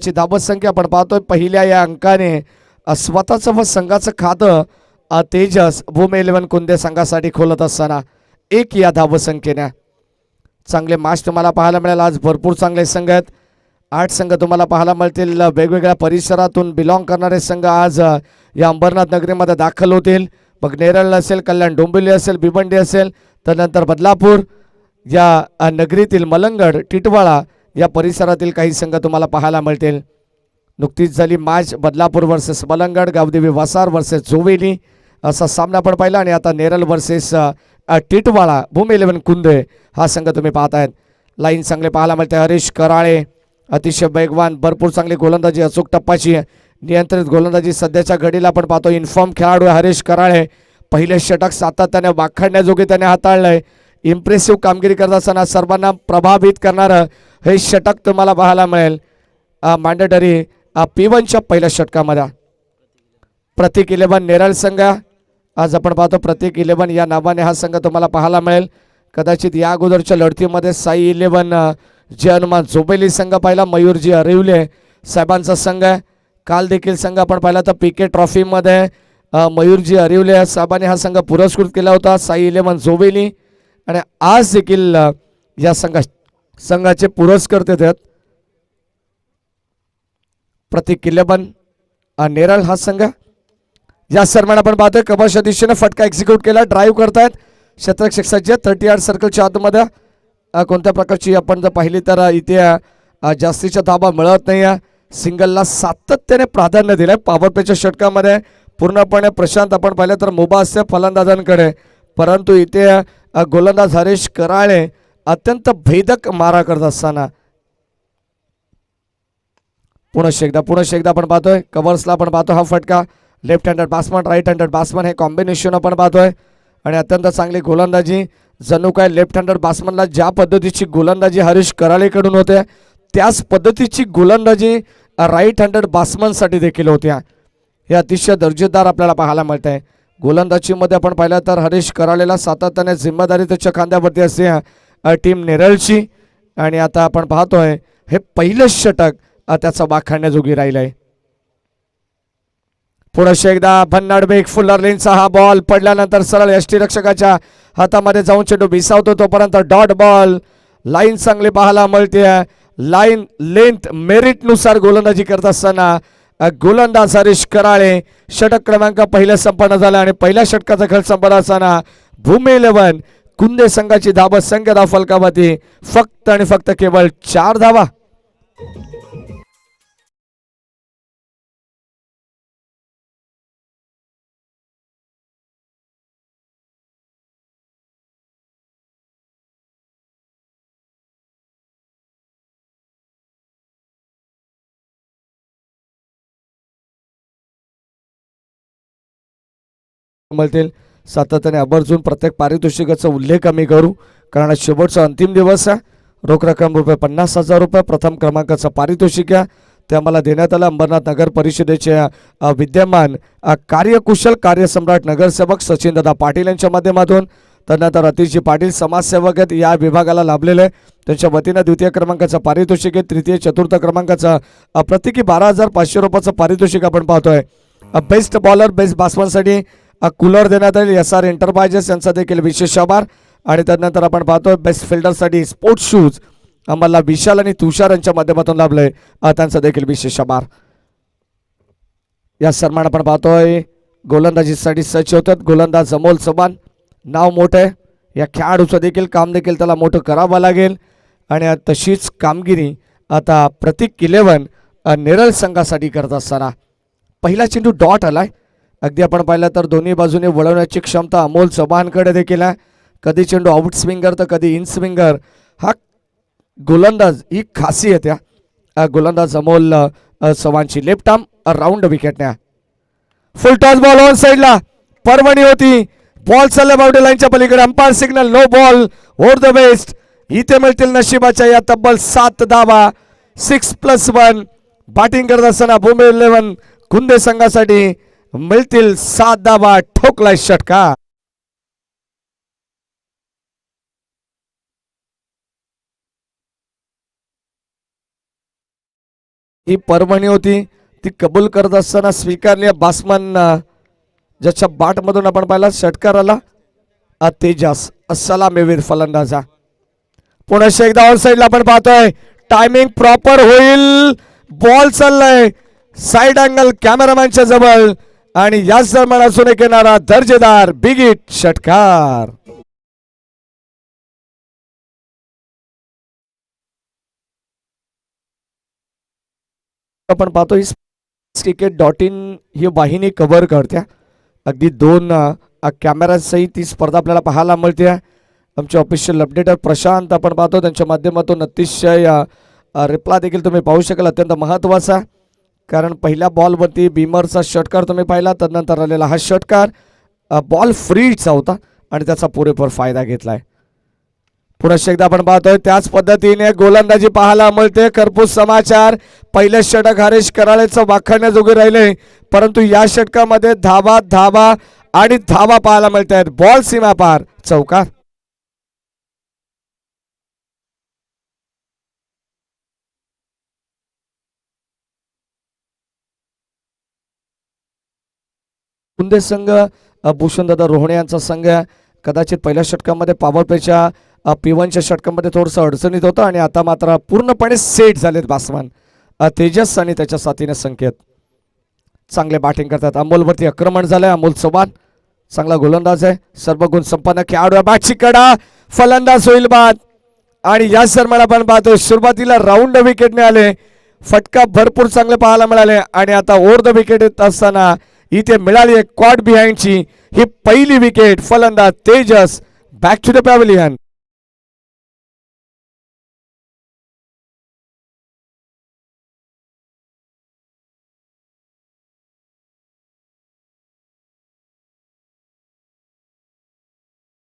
ची धाबत संख्या आपण पाहतोय पहिल्या या अंकाने स्वतःचं व संघाचं खातं तेजस भूमी 11 कुंदे संघासाठी खोलत असताना 1 या धाबत संख्येने चांगले मॅच तुम्हाला पाहायला मिळेल. आज भरपूर चांगले संघ आहेत. 8 संघ तुम्हाला पाहायला मिळतील. वेगवेगळ्या परिसरातून बिलॉंग करणारे संघ आज या अंबरनाथ नगरीमध्ये दाखल होतील. मग नेरळ असेल, कल्याण डोंबिवली असेल, भिवंडी असेल, त्यानंतर बदलापूर या नगरीतील मलंगड, टिटवाळा या परिसरातील काही संघ तुम्हाला पाहायला मिळतील. नुकतीच झाली मॅच बदलापूर वर्सेस मलंगड, गावदेवी वसार वर्सेस जोवेली असा सामना पण पाहिला. आणि आता नेरळ वर्सेस टिटवाळा भूमी 11 कुंदे हा संघ तुम्ही पाहतायत. लाईन चांगले पाहायला मिळते. हरीश कराळे अतिशय वेगवान, भरपूर चांगली गोलंदाजी, अचूक टप्पाची नियंत्रित गोलंदाजी सध्याच्या घडीला आपण पाहतो. इन्फॉर्म खेळाडू हरीश कराळे पहिले षटक सातत्याने वाखाणण्याजोगे त्याने हाताळलंय. इम्प्रेसिव्ह कामगिरी करत असताना सर्वांना प्रभावित करणारं हे षटक तुम्हाला पाहायला मिळेल. मॅन्डेटरी P1च्या पहिल्या षटकामध्ये प्रतीक 11 नेरळ संघ आज आपण पाहतो. प्रतीक 11 या नावाने हा संघ तुम्हाला पाहायला मिळेल. कदाचित या अगोदरच्या लढतीमध्ये साई 11 जे हनुमान झोपेली संघ पाहिला. मयूरजी अरिवले साहेबांचा संघ काल देखील संघ आपण पाहिला तर PK ट्रॉफीमध्ये मयूरजी अरिवले साहेबांनी हा संघ पुरस्कृत केला होता. साई 11 झोबेली आणि आज देखील या संघाचे पुरस्कर्ते आहेत प्रतीक 11 नेरळ हा संघ. या सरमान आपण पाहतोय कबशा दिशेने फटका एक्झिक्यूट केला. ड्राईव्ह करतायत क्षेत्ररक्षक सज्ज 30 यार्ड सर्कलच्या आतमध्ये. कोणत्या प्रकारची आपण जर पाहिली तर इथे जास्तीच्या धाबा मिळत नाही. सिंगलला सातत्याने प्राधान्य दिलंय. पॉवर प्लेच्या षटकामध्ये पूर्णपणे प्रशांत आपण पाहिलं तर मुभा असते फलंदाजांकडे, परंतु इथे गोलंदाज हरीश कराळे अत्यंत भेदक मारा करत असताना पुन्हा एकदा आपण पाहतोय कव्हर्सला आपण पाहतो हा फटका. Left handed batsman, right handed batsman हे कॉम्बिनेशन आपण पाहतोय आणि अत्यंत चांगली गोलंदाजी. जणू काय लेफ्ट हँडेड बॅट्समनला ज्या पद्धतीची गोलंदाजी हरीश कराळेकडून होते त्याच पद्धतीची गोलंदाजी राईट हँडेड बॅट्समनसाठी देखील होत्या. हे अतिशय दर्जेदार आपल्याला पाहायला मिळत आहे. गोलंदाजीमध्ये आपण पाहिलं तर हरीश कराळेला सातत्याने जिम्मेदारी त्याच्या खांद्यावरती असते टीम नेरळची. आणि आता आपण पाहतोय हे पहिलं षटक त्याचा वाखाणण्याजोगी राहिलंय. पुढे एकदा भन्नाड बेग फुल्लर लेनचा हा बॉल पडल्यानंतर सरळ यष्टीरक्षकाच्या हातामध्ये जाऊन चेंडू भिसावतो. तोपर्यंत डॉट बॉल. लाईन चांगली पाहायला मिळते. लाईन लेंथ मेरिट नुसार गोलंदाजी करत असताना गोलंदाज हरीश कराळे षटक क्रमांक पहिल्या संपन्न झाला आणि पहिल्या षटकाचा खेळ संपन्न असताना भूमी 11 कुंदे संघाची धाबत संख्या धाव फलकावरती फक्त आणि फक्त केवळ 4 धावा. मिळतील. सातत्याने आवर्जून प्रत्येक पारितोषिकाचा उल्लेख आम्ही करू, कारण शेवटचा अंतिम दिवस आहे. रोख रक्कम ₹50,000 प्रथम क्रमांकाचं पारितोषिक आहे ते आम्हाला देण्यात आलं. अंबरनाथ नगर परिषदेचे विद्यमान कार्यकुशल कार्यसम्राट नगरसेवक सचिनदादा पाटील यांच्या माध्यमातून. त्यानंतर अतिशय पाटील समाजसेवक आहेत या विभागाला लाभलेले, त्यांच्या वतीनं द्वितीय क्रमांकाचं पारितोषिक आहे. तृतीय चतुर्थ क्रमांकाचं प्रत्येकी ₹12,500 पारितोषिक आपण पाहतोय. बेस्ट बॉलर बेस्ट बॅट्समनसाठी कूलर देण्यात येईल. SR एंटरप्राइजेस यांचा देखील विशेष आभार. आणि त्यानंतर आपण पाहतोय बेस्ट फिल्डरसाठी स्पोर्ट्स शूज आम्हाला विशाल आणि तुषार यांच्या माध्यमातून लाभलंय, त्यांचा देखील विशेष आभार. या सन्मान आपण पाहतोय गोलंदाजीसाठी सज्ज होतात गोलंदाज अमोल चव्हाण. नाव मोठं आहे या खेळाडूचं देखील काम देखील त्याला मोठं करावं लागेल. आणि तशीच कामगिरी आता प्रतीक 11 नेरळ संघासाठी करत असताना पहिला चेंडू डॉट आलाय. अगदी आपण पाहिलं तर दोन्ही बाजूने वळवण्याची क्षमता अमोल चव्हाणकडे देखील आहे. कधी चेंडू आउट स्विंगर तर कधी इन स्विंगर. हा गोलंदाज ही खासियत आहे गोलंदाज अमोल चव्हाणची. लेफ्ट आर्म राऊंड विकेटने फुल टॉस बॉल ऑन साइडला पर्वणी होती. बॉल चालला बाउंड्री लाईनच्या पलीकडे. Umpire signal no ball over the best. इथे मिळतील नशिबाच्या या तब्बल 7 धावा. 6+1 बॅटिंग करत असताना भूमी 11 कुंदे संघासाठी मिळतील 7 धावा. ठोकलाय षटका. ही पर्वणी होती ती कबूल करत असताना स्वीकारली बासमन ज्याच्या बाटमधून आपण पाहिला षटकार आला तेजस सलामीवीर फलंदाजा. पुन्हा एकदा ऑन साइडला आपण पाहतोय टायमिंग प्रॉपर होईल. बॉल चाललाय साइड अँगल कॅमेरामॅनच्या जवळ आणि याच दरम्यान अजून एक येणारा दर्जेदार बिग हिट षटकार. आपण पाहतो cricket.in ही वाहिनी कव्हर करत्या अगदी 2 कॅमेरा सहित ती स्पर्धा आपल्याला पाहायला मिळते. आमचे ऑफिशियल अपडेटर प्रशांत आपण पाहतो त्यांच्या माध्यमातून अतिशय रिप्लाय देखील तुम्ही पाहू शकाल अत्यंत महत्त्वाचा. कारण पहिल्या बॉलवरती बीमरचा षटकार तुम्ही पाहिला तदनंतर आलेला हा षटकार बॉल फ्रीचा होता आणि त्याचा पुरेपूर फायदा घेतलाय. पुन्हा एकदा आपण पाहतोय त्याच पद्धतीने गोलंदाजी पाहायला मिळते. खरपूस समाचार पहिले षटक हरीश कराळेचं वाखाणण्याजोगे राहिले परंतु या षटकामध्ये धावा धावा आणि धावा पाहायला मिळत आहेत. बॉल सीमा पार चौकार. कुंदे संघ भूषणदादा रोहणे यांचा संघ कदाचित पहिल्या षटकामध्ये पॉवर प्लेच्या P1च्या षटकामध्ये थोडंसं अडचणीत होतं आणि आता मात्र पूर्णपणे सेट झालेत बासमन तेजस आणि त्याच्या साथीने संकेत. चांगले बॅटिंग करतात. अमोलवरती आक्रमण झालंय. अमोल चव्हाण चांगला गोलंदाज आहे. सर्व गुण संपन्न खेळाडू बॅटची कडा फलंदाज होईल बाद आणि या दरम्यान आपण पाहतो सुरुवातीला राऊंड विकेट मिळाले. फटका भरपूर चांगले पाहायला मिळाले आणि आता ओव्हर द विकेट येत असताना इथे मिळाली क्वाड बिहाइंडची ही पहिली विकेट. फलंदाज तेजस बॅक टू द पॅव्हलियन.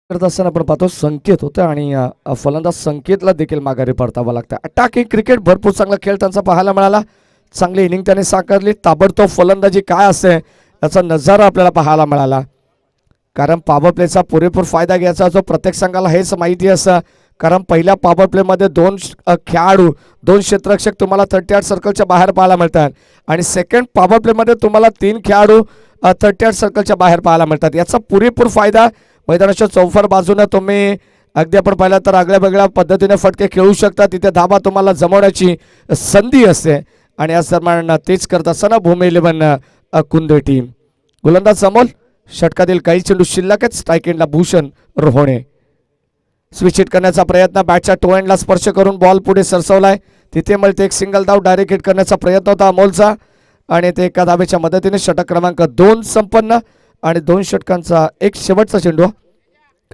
करत असताना आपण पाहतो संकेत होतं आणि फलंदाज संकेतला देखील माघारी परतावं लागतं. अटॅकिंग क्रिकेट भरपूर चांगला खेळ त्यांचा पाहायला मिळाला. चांगली इनिंग त्याने साकारली. ताबडतोब फलंदाजी काय असते याचा नजारा आपल्याला पाहायला मिळाला. कारण पॉवर प्लेचा पुरेपूर फायदा घ्यायचा जो प्रत्येक संघाला हेच माहिती असतं. कारण पहिल्या पॉवर प्लेमध्ये 2 खेळाडू 2 क्षेत्ररक्षक तुम्हाला 38 सर्कलच्या बाहेर पाहायला मिळतात आणि सेकंड पॉवर प्लेमध्ये तुम्हाला 3 खेळाडू 38 सर्कलच्या बाहेर पाहायला मिळतात. याचा पुरेपूर फायदा मैदानाच्या चौफर बाजूने तुम्ही अगदी आपण पाहिलं तर आगळ्या वेगळ्या पद्धतीने फटके खेळू शकता. तिथे धाबा तुम्हाला जमवण्याची संधी असते आणि या दरम्यान तेच करत असताना भूमी 11 कुंदे टीम. गोलंदाज अमोल षटकातील काही चेंडू शिल्लक आहेत. स्ट्राईक एंडला भूषण रोहणे. स्विच हिट करण्याचा प्रयत्न बॅटच्या टो एंडला स्पर्श करून बॉल पुढे सरसवलाय. तिथे मिळते एक सिंगल धाव. डायरेक्ट हिट करण्याचा प्रयत्न होता अमोलचा आणि ते एका धावेच्या मदतीने षटक क्रमांक 2 संपन्न आणि 2 षटकांचा एक शेवटचा चेंडू.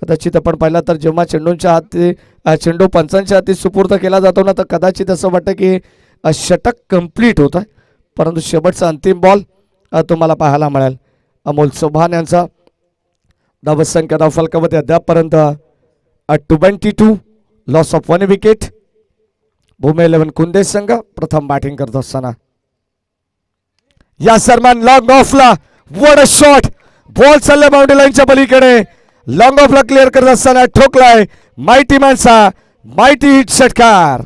कदाचित आपण पाहिला तर जेव्हा चेंडूंच्या हाती चेंडू पंचांच्या हाती सुपूर्द केला जातो ना तर कदाचित असं वाटतं की षटक कंप्लीट होत आहे परंतु शेवटचा अंतिम बॉल तुम्हाला पाहायला मिळेल. अमोल चव्हाण यांचा धावसंख्या धावफलकामध्ये अद्यापपर्यंत 22 लॉस ऑफ 1 विकेट. भूमी 11 कुंदे संघ प्रथम बॅटिंग करत असताना या दरम्यान लॉंग ऑफला वॉट अ शॉट. बॉल चालला बाउंड्री लाईनच्या पलीकडे. लॉंग ऑफला क्लिअर करत असताना ठोकलाय माइटी मॅनचा माइटी हिट षटकार.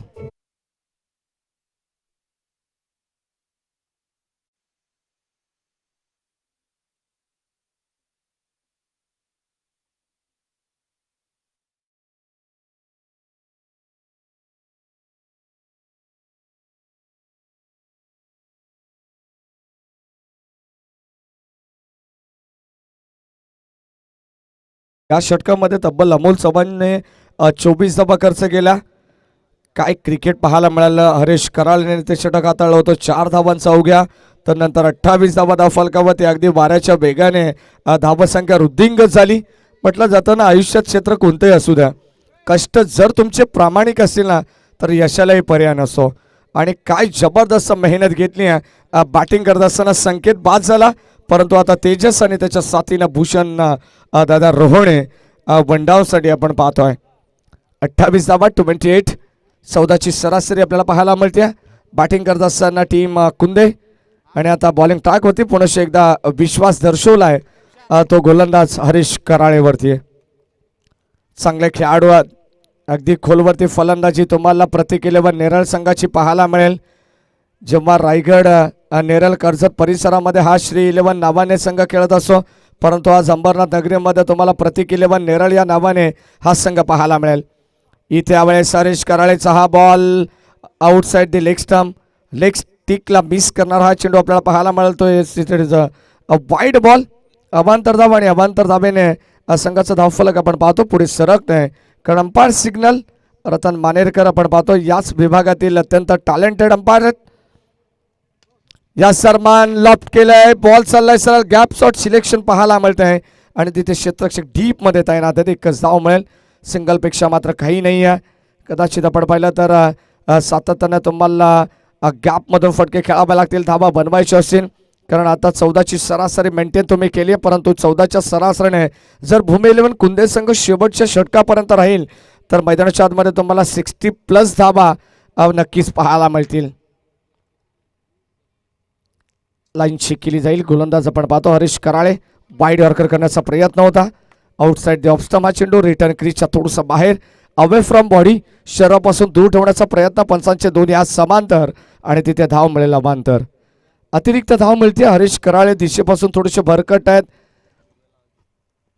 या षटकामध्ये तब्बल अमोल चव्हाणने 24 धावा खर्च केला. काय क्रिकेट पाहायला मिळालं. हरीश कराळने ते षटक हाताळलं होतं 4 धावांचा अवघ्या. तर नंतर 28 धावा धावफलकावरती अगदी वाऱ्याच्या वेगाने धावसंख्या वृद्धिंगत झाली. म्हटलं जातं ना आयुष्यात क्षेत्र कोणतंही असू द्या कष्ट जर तुमचे प्रामाणिक असतील ना तर यशालाही पर्याय नसतो. आणि काय जबरदस्त मेहनत घेतली आहे. बॅटिंग करत असताना संकेत बाद झाला परंतु आता तेजस आणि त्याच्या साथीनं भूषण दादा रोहणे वनडाऊनसाठी आपण पाहतोय. 28 धावा 28 14ची सरासरी आपल्याला पाहायला मिळते. बॅटिंग करत असताना टीम कुंदे आणि आता बॉलिंग ट्रॅक होती. पुन्हा एकदा विश्वास दर्शवलाय तो गोलंदाज हरीश कराळेवरती. चांगले खेळाडू अगदी खोलवरती फलंदाजी तुम्हाला प्रत्येक 11 नेरळ संघाची पाहायला मिळेल. जेव्हा रायगड नेरळ कर्जत परिसरामध्ये हा श्री 11 नावाने संघ खेळत असो, परंतु आज अंबरनाथ नगरीमध्ये तुम्हाला प्रतीक 11 नेरळ या नावाने हा संघ पाहायला मिळेल. इथे यावेळेस हरीश कराळेचा हा ball outside the leg stump, leg स्टिकला मिस करणारा हा चेंडू आपल्याला पाहायला मिळतोय. वाईड बॉल, अवांतर धाव आणि अवांतर धावेने संघाचा धावफलक आपण पाहतो पुढे सरकत आहे. कारण अंपायर सिग्नल रतन मानेरकर आपण पाहतो याच विभागातील अत्यंत टॅलेंटेड अंपायर आहेत. या सरमान लॉफ्ट केलंय, बॉल चाललाय सरळ, गॅप शॉट सिलेक्शन पाहायला मिळत आहे आणि तिथे क्षेत्ररक्षक डीप मध्ये तैनात आहेत. एकच धाव मिळेल, सिंगलपेक्षा मात्र काही नाही आहे. कदाचित आपण पाहिलं तर सातत्याने तुम्हाला गॅपमधून फटके खेळावे लागतील, धावा बनवायचे असतील. कारण आता 14ची सरासरी मेंटेन तुम्ही केली आहे, परंतु 14च्या सरासरीने जर भूमी 11 कुंदे संघ शेवटच्या षटकापर्यंत राहील तर मैदानाच्या आतमध्ये तुम्हाला 60+ धावा नक्कीच पाहायला मिळतील. लाईन चेक केली जाईल. गोलंदाज आपण पाहतो हरीश कराळे, वाईड यॉर्कर करण्याचा प्रयत्न होता, आउटसाइड द ऑफ स्टंप हा चेंडू, रिटर्न क्रीजच्या थोडंसं बाहेर, अवे फ्रॉम बॉडी, शरीरापासून दूर ठेवण्याचा प्रयत्न, पंचांचे दोन्ही आज समांतर आणि तिथे धाव मिळेल अवांतर. अतिरिक्त धाव मिळते. हरीश कराळे दिशेपासून थोडेसे भरकट आहेत.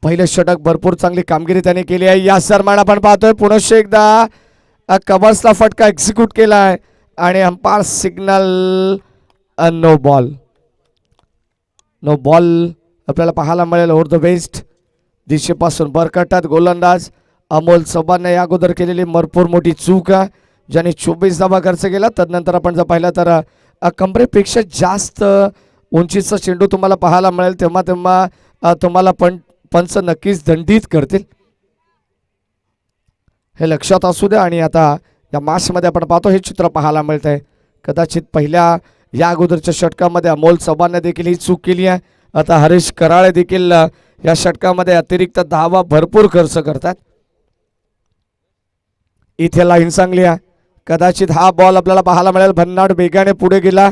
पहिले षटक भरपूर चांगली कामगिरी त्याने केली आहे. या सरमान आपण पाहतोय पुनश्च एकदा कव्हर्सला फटका एक्झिक्यूट केलाय आणि umpire signal no ball. No ball आपल्याला पाहायला मिळेल. ओव्हर द वेस्ट दिशेपासून भरकटतात गोलंदाज अमोल चव्हाणने या अगोदर केलेली भरपूर मोठी चूक आहे, ज्याने 24 धावा खर्च केला. तदनंतर आपण जर पाहिलं तर कमरेपेक्षा जास्त उंचीचा चेंडू तुम्हाला पाहायला मिळेल, तेव्हा तुम्हाला पंच नक्कीच दंडित करतील, हे लक्षात असू द्या. आणि आता या मॅचमध्ये आपण पाहतो हे चित्र पाहायला मिळत आहे. कदाचित पहिल्या या अगोदरच्या षटकामध्ये अमोल चव्हाणने देखील ही चूक केली आहे. आता हरीश कराळे देखील या षटकामध्ये अतिरिक्त धावा भरपूर खर्च करतात. इथे लाईन चांगली आहे. कदाचित हा बॉल आपल्याला पाहायला मिळेल, भन्नाट वेगाने पुढे गेला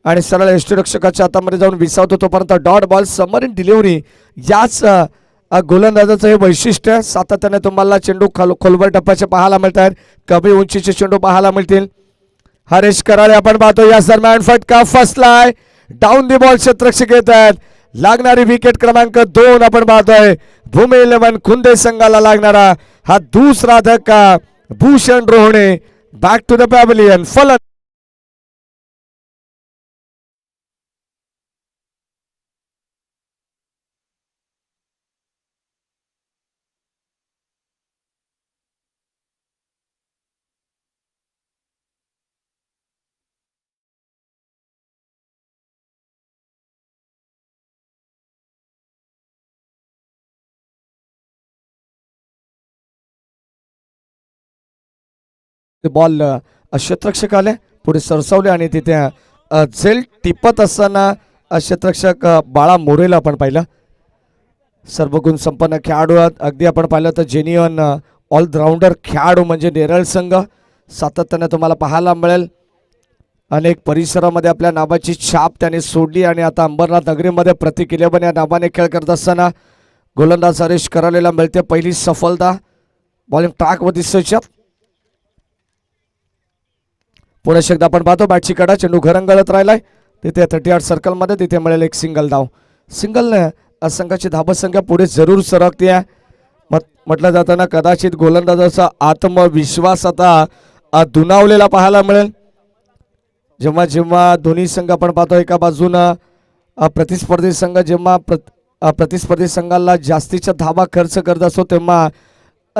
आणि सरळ यष्टीरक्षकाच्या हातामध्ये जाऊन विसावतो, तोपर्यंत dot ball summer in delivery. याच गोलंदाजाचं हे वैशिष्ट्य, सातत्याने तुम्हाला चेंडू खोलवर टप्प्याचे पाहायला मिळत आहेत, कमी उंचीचे चेंडू पाहायला मिळतील. हरीश कराळे आपण पाहतो या दरम्यान फटका फसलाय, डाऊन दी बॉल क्षेत्ररक्षक येत आहेत. लागणारी विकेट क्रमांक 2 आपण पाहतोय भूमी 11 खुंदे संघाला लागणारा हा दुसरा धक्का. Bhushan Rohane back to the pavilion. फलंदाज बॉल क्षेत्ररक्षक आले, पुढे सरसावले आणि तिथे झेल टिपत असताना क्षेत्ररक्षक बाळा मोरेला आपण पाहिलं. सर्वगुण संपन्न खेळाडू अगदी आपण पाहिलं तर जेन्युइन ऑलराऊंडर खेळाडू म्हणजे नेरळ संघ सातत्याने तुम्हाला पाहायला मिळेल. अनेक परिसरामध्ये आपल्या नावाची छाप त्याने सोडली आणि आता अंबरनाथ नगरीमध्ये प्रतीक 11 या नावाने खेळ करत असताना गोलंदाज हरीश करालेला मिळते पहिली सफलता. बॉलिंग ट्रॅक व दिसतोय. पुढे एकदा आपण पाहतो बॅटची कडा, चेंडू घरंगळत राहिलाय तिथे 38 सर्कलमध्ये, तिथे मिळेल एक सिंगल धाव. सिंगलने संघाची धावसंख्या पुढे जरूर सरकते आहे. म्हटलं जाताना कदाचित गोलंदाजाचा आत्मविश्वास आता दुणावलेला पाहायला मिळेल. जेव्हा जेव्हा दोन्ही संघ आपण पाहतो एका बाजूनं प्रतिस्पर्धी संघ जेव्हा प्रतिस्पर्धी संघाला जास्तीच्या धावा खर्च करत असतो, तेव्हा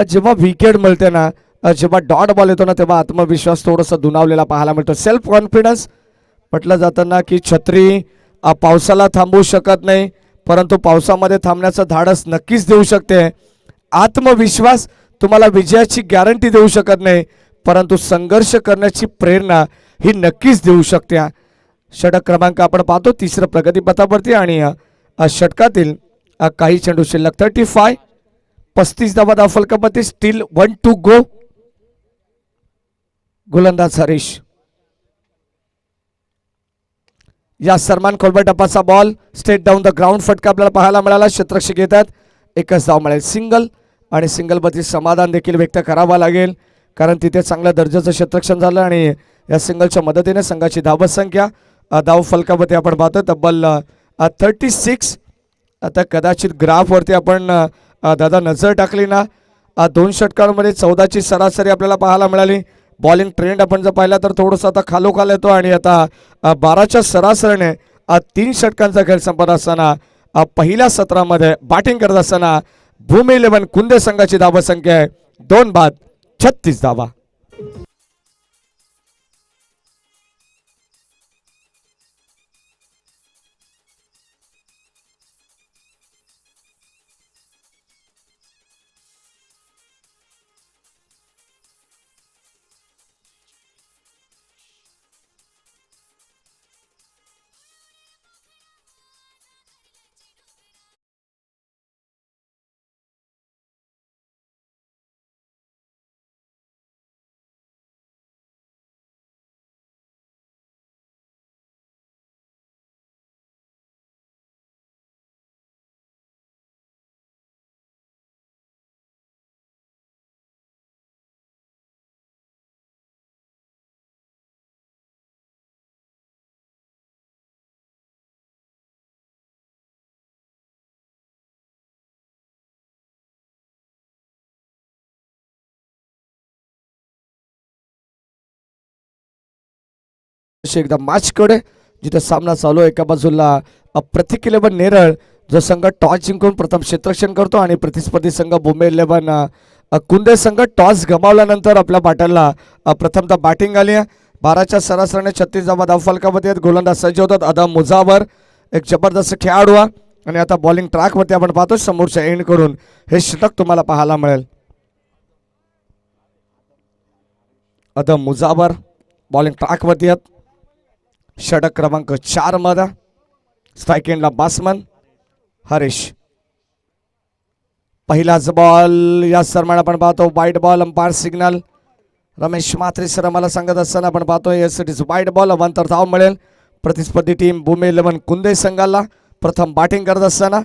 जेव्हा विकेट मिळते ना, जेव्हा डॉट बॉल येतो ना, तेव्हा आत्मविश्वास थोडासा दुणावलेला पाहायला मिळतो. सेल्फ कॉन्फिडन्स म्हटलं जातं ना की छत्री पावसाला थांबवू शकत नाही, परंतु पावसामध्ये थांबण्याचं धाडस नक्कीच देऊ शकते. आत्मविश्वास तुम्हाला विजयाची गॅरंटी देऊ शकत नाही, परंतु संघर्ष करण्याची प्रेरणा ही नक्कीच देऊ शकते. षटक क्रमांक आपण पाहतो तिसरं प्रगतीपथावरती आणि षटकातील काही चेंडू शिल्लक. 35 धावा धावफलकामध्ये, स्टील 1 to go. गोलंदाज हरीश या सन्मान खोलवर टप्पाचा ball straight down the ground, फटका आपल्याला पाहायला मिळाला. क्षेत्ररक्षक येतात, एकच धाव मिळेल. सिंगल आणि सिंगलवरती समाधान देखील व्यक्त करावा लागेल, कारण तिथे चांगल्या दर्जाचं क्षेत्ररक्षण झालं आणि या सिंगलच्या मदतीने संघाची धाव संख्या धाव फलकावरती आपण पाहतो तब्बल 36. आता कदाचित ग्राफवरती आपण दादा नजर टाकली ना, 2 षटकांमध्ये 14ची सरासरी आपल्याला पाहायला मिळाली. बॉलिंग ट्रेंड आपण जर पाहिला तर थोडंसं आता खालोखाल येतो आणि आता 12च्या सरासरीने 3 षटकांचा खेळ संपत असताना पहिल्या सत्रामध्ये बॅटिंग करत असताना भूमी 11 कुंदे संघाची धाव संख्या आहे 2 बाद 36 धावा. एकदा मॅचकडे जिथे सामना चालू आहे. एका बाजूला प्रतीक 11 नेरळ जो संघ टॉस जिंकून प्रथम क्षेत्ररक्षण करतो आणि प्रतिस्पर्धी संघ भूमी 11 कुंदे संघ टॉस गमावल्यानंतर आपल्या बॅटरला प्रथमतः बॅटिंग आली आहे. 12च्या सरासरीने 36 धावा धाव फलकावरती आहेत. गोलंदाज सज्ज होतात. अदम मुजावर एक जबरदस्त खेळाडू आहे आणि आता बॉलिंग ट्रॅकवरती आपण पाहतो समोरच्या एंड करून हे षटक तुम्हाला पाहायला मिळेल. अदम मुजावर बॉलिंग ट्रॅकवरती आहेत. षटक क्रमांक 4 मध्ये स्ट्राइक एंडला बॅट्समन हरीश. पहिलाच बॉल या सरमाण आपण पाहतो wide ball. Umpire signal Ramesh Mhatre sir आम्हाला सांगत असताना आपण पाहतो yes it is wide ball. अवांतर धाव मिळेल प्रतिस्पर्धी टीम भूमी 11 कुंदे संघाला प्रथम बॅटिंग करत असताना,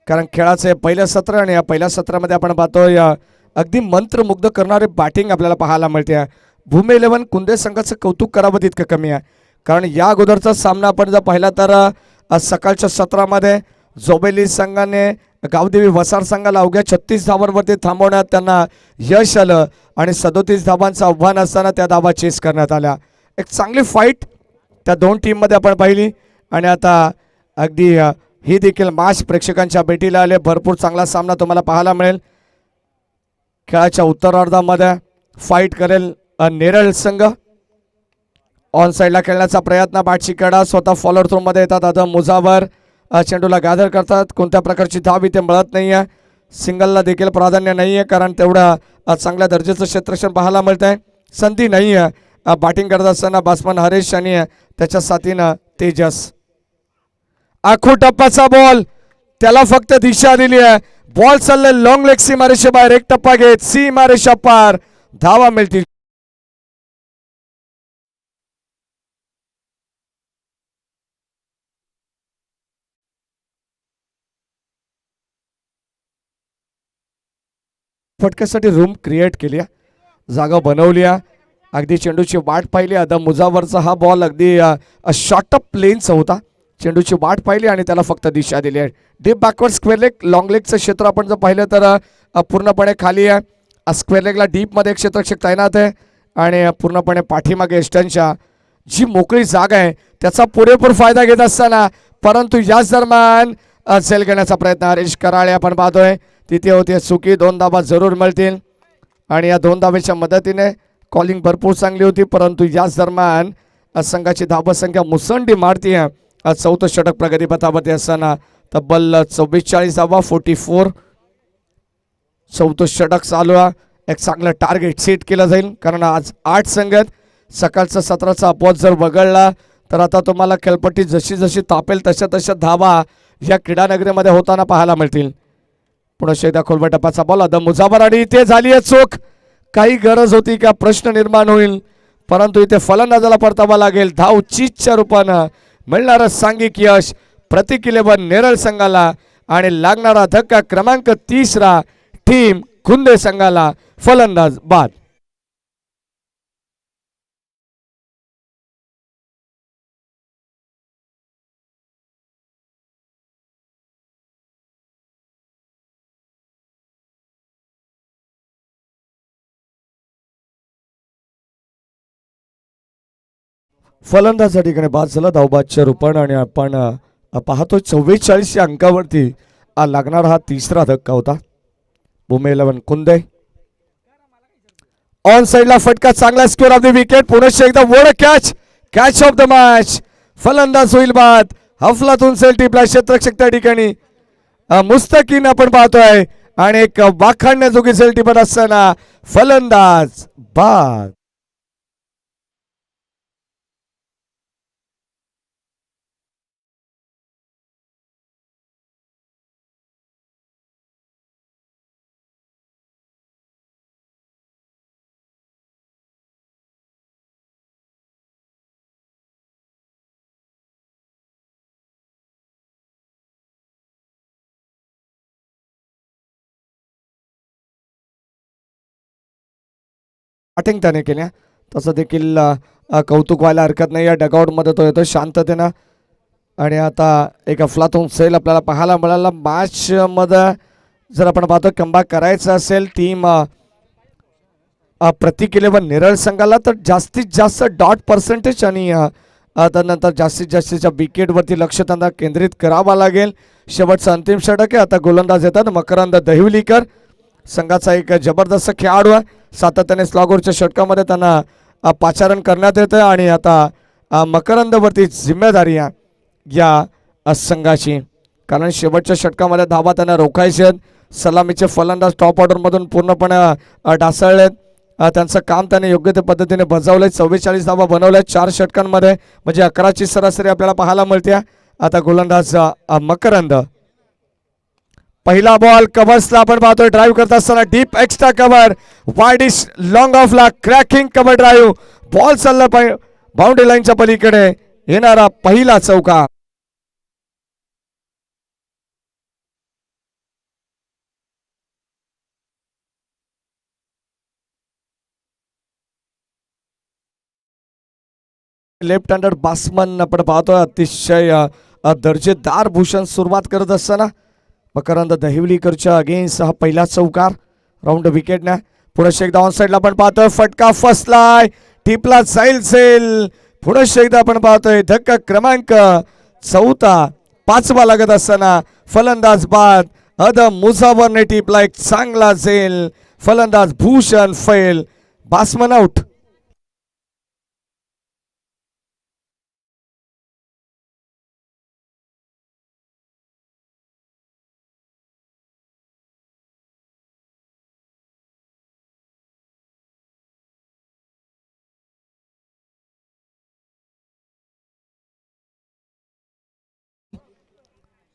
कारण खेळाचे पहिलं सत्र आणि या पहिल्या सत्रामध्ये आपण पाहतो या अगदी मंत्रमुग्ध करणारे बॅटिंग आपल्याला पाहायला मिळते. भूमी 11 कुंदे संघाचं कौतुक करावं तितकं कमी आहे, कारण या अगोदरचा सामना आपण जर पाहिला तर सकाळच्या सत्रामध्ये जोबेली संघाने गावदेवी वसार संघाला अवघ्या 36 धावांवरती थांबवण्यात त्यांना यश आलं आणि 37 धावांचं आव्हान असताना त्या धावा चेस करण्यात आल्या. एक चांगली फाईट त्या दोन टीममध्ये आपण पाहिली आणि आता अगदी ही देखील मॅच प्रेक्षकांच्या भेटीला आले. भरपूर चांगला सामना तुम्हाला पाहायला मिळेल. खेळाच्या उत्तरार्धामध्ये फाईट करेल नेरळ संघ. ऑन साईडला खेळण्याचा प्रयत्न, बॅटची कडा स्वतः फॉलोअर थ्रो मध्ये येतात. अदम मुजावर चेंडूला गॅदर करतात. कोणत्या प्रकारची धाव इथे मिळत नाही आहे. सिंगलला देखील प्राधान्य नाही आहे, कारण तेवढा चांगल्या दर्जाचं क्षेत्ररक्षण पाहायला मिळत आहे. संधी नाही आहे बॅटिंग करत असताना बॅट्समन हरीश आणि त्याच्या साथीनं तेजस. आखू टप्प्याचा बॉल, त्याला फक्त दिशा दिली आहे. बॉल चालले लॉंग लेग सीमारेषे बाहेर. एक टप्पा घेत सीमारेषा पार धावा मिळतील. फटक्यासाठी रूम क्रिएट केली, जागा बनवली. अगदी चेंडूची वाट पाहिली. अदम मुजावरचा हा बॉल अगदी शॉर्ट अप प्लेनचा होता. चेंडूची वाट पाहिली आणि त्याला फक्त दिशा दिली आहे. Deep backward square leg long लेगचं क्षेत्र आपण जर पाहिलं तर पूर्णपणे खाली आहे. स्क्वेअर लेगला डीपमध्ये एक क्षेत्ररक्षक तैनात आहे आणि पूर्णपणे पाठीमागे स्टंपच्या जी मोकळी जागा आहे त्याचा पुरेपूर फायदा घेत असताना, परंतु याच दरम्यान झेल घेण्याचा प्रयत्न हरीश कराळे आपण पाहतोय. तिथे होते चुकी. 2 धावा जरूर मिळतील आणि या 2 धावेच्या मदतीने कॉलिंग भरपूर चांगली होती, परंतु याच दरम्यान संघाची धावसंख्या मुसंडी मारती आहे. चौथं षटक प्रगतीपथावरती असताना तब्बल 44 धावा 44. चौथं षटक चालू आहे. एक चांगलं टार्गेट सेट केलं जाईल, कारण आज 8 संघ आहेत. सकाळचा सत्राचा अपॉज जर वगळला तर आता तुम्हाला खेळपट्टी जशी जशी तापेल तशा तशा धावा या क्रीडानगरीमध्ये होताना पाहायला मिळतील. पुन्हा शेदा खोलवर टप्प्याचा बॉल. अदम मुजावर आणि इथे झाली आहे चूक. काही गरज होती का प्रश्न निर्माण होईल, परंतु इथे फलंदाजाला परतावा लागेल. धाव चीजच्या रूपानं मिळणारं सांघिक यश प्रतीक 11 नेरळ संघाला आणि लागणारा धक्का क्रमांक 30 टीम कुंदे संघाला. फलंदाज बाद. फलंदाज या ठिकाणी बाद झाला धावबादच्या रूपाने आणि आपण पाहतोय 44 या अंकावरती लागणार हा तिसरा धक्का होता. भूमी 11 कुंदे ऑन साइडला फटका चांगला स्कोर ऑफ द विकेट. पुनश्च एकदा वड कॅच ऑफ द मॅच. फलंदाज होईल बाद. अफलातून सेल टिपला क्षेत्ररक्षक त्या ठिकाणी मुस्तकीन आपण पाहतोय आणि एक वाखाणण्याजोगी सेल टिपत असताना फलंदाज बाद. बॅटिंग त्याने केल्या तसं देखील कौतुक व्हायला हरकत नाही. या डगआउटमध्ये तो येतो शांततेनं आणि आता एक अफलातून सेल आपल्याला पाहायला मिळाला. मॅचमध्ये जर आपण पाहतो कमबॅक करायचं असेल टीम प्रति केले व निरळ संघाला तर जास्तीत जास्त डॉट पर्सेंटेज आणि त्यानंतर जास्तीत जास्तीच्या विकेटवरती लक्ष त्यांना केंद्रित करावं लागेल. शेवटचा अंतिम षटक आहे. आता गोलंदाज येतात मकरंद दहिवलीकर. संघाचा एक जबरदस्त खेळाडू आहे. सातत्याने स्लॉगरच्या षटकामध्ये त्यांना पाचारण करण्यात येतं आणि आता मकरंदवरती जिम्मेदारी आहे या संघाची, कारण शेवटच्या षटकामध्ये धावा त्यांना रोखायचे आहेत. सलामीचे फलंदाज टॉप ऑर्डरमधून पूर्णपणे ढासळलेत. त्यांचं काम त्याने योग्य त्या पद्धतीने बजावलंय. 44 धावा बनवल्या 4 षटकांमध्ये, म्हणजे 11ची सरासरी आपल्याला पाहायला मिळते. आता गोलंदाज मकरंद. पहिला बॉल कव्हर्सला आपण पाहतोय ड्राईव्ह करत असताना deep extra cover wideish long ऑफला क्रॅकिंग कव्हर ड्राईव्ह. बॉल चालला बाउंड्री लाईनच्या पलीकडे येणारा पहिला चौका. लेफ्ट हँडेड बॅट्समन आपण पाहतोय अतिशय दर्जेदार भूषण सुरुवात करत असताना मकरंद दहिवलीकरच्या अगेन्स्ट हा पहिला चौकार राऊंड विकेटने. पुढे एकदा ऑन साइडला आपण पाहतोय फटका फसलाय टिपला जाईल सेल. पुढे एकदा आपण पाहतोय धक्का क्रमांक 4 5वा लागत असताना फलंदाज बाद. मुझावरने टिपला एक चांगला झेल. फलंदाज भूषण फैल. Batsman out.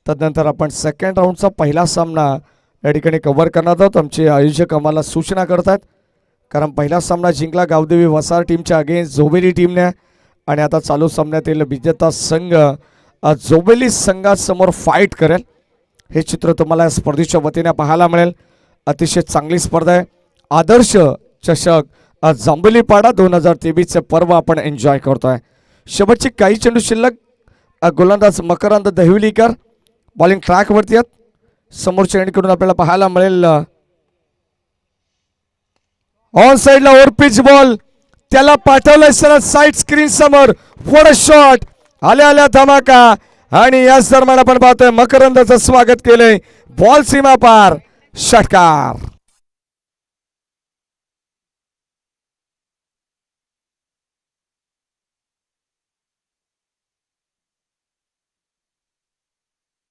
तदनंतर आपण सेकंड राऊंडचा पहिला सामना या ठिकाणी कव्हर करणार आहोत. आमचे आयोजक आम्हाला सूचना करतात, कारण पहिला सामना जिंकला गावदेवी वसार टीमच्या अगेन्स्ट जोबेली टीमने आणि आता चालू सामन्यातील विजेता संघ जोबेली संघासमोर फाईट करेल. हे चित्र तुम्हाला स्पर्धेच्या वतीने पाहायला मिळेल. अतिशय चांगली स्पर्धा आहे. आदर्श चषक जांभुलीपाडा 2023चे पर्व आपण एन्जॉय करतोय. शेवटची काही चेंडू शिल्लक. गोलंदाज मकरंद दहिवलीकर बॉलिंग ट्रॅकवरती आहेत. समोरच्या एंडकडून आपल्याला पाहायला मिळेल ऑन साइडला ओव्हर पिच बॉल त्याला पाठवलंय सरळ साइड स्क्रीन समोर. What a shot. आल्या आल्या धमाका आणि याच दरम्यान आपण पाहतोय मकरंदचं स्वागत केलंय. बॉल सीमा पार षटकार.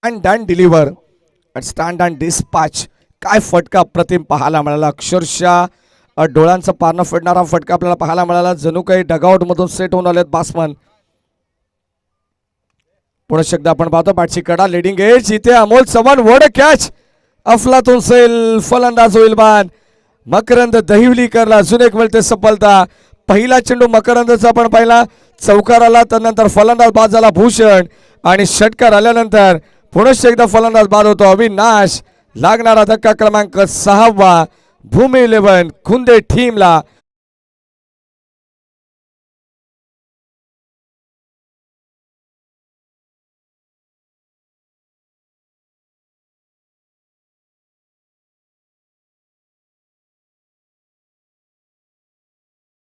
And deliver stand and dispatch. काय फटका अप्रतिम पाहायला मिळाला. अक्षरशः डोळ्यांचा पारणं फेडणारा फटका आपल्याला पाहायला मिळाला. जणू काही डगआउट मधून सेट होऊन आलेत बॅट्समन. पुढे शब्द आपण पाहतो बॅटची कडा लिडिंग एज. इथे अमोल चव्हाण वड कॅच. अफलातून सेल. फलंदाज होईल बाद. मकरंद दहिवलीकरला अजून एक मिळते सफलता. पहिला चेंडू मकरंदचा आपण पाहिला चौकार आला, त्यानंतर फलंदाज बाद झाला भूषण आणि षटकार आल्यानंतर पुनश्च एकदा फलंदाज बाद होतो अविनाश. लागणारा धक्का क्रमांक 6वा भूमी 11 खुंदे टीमला.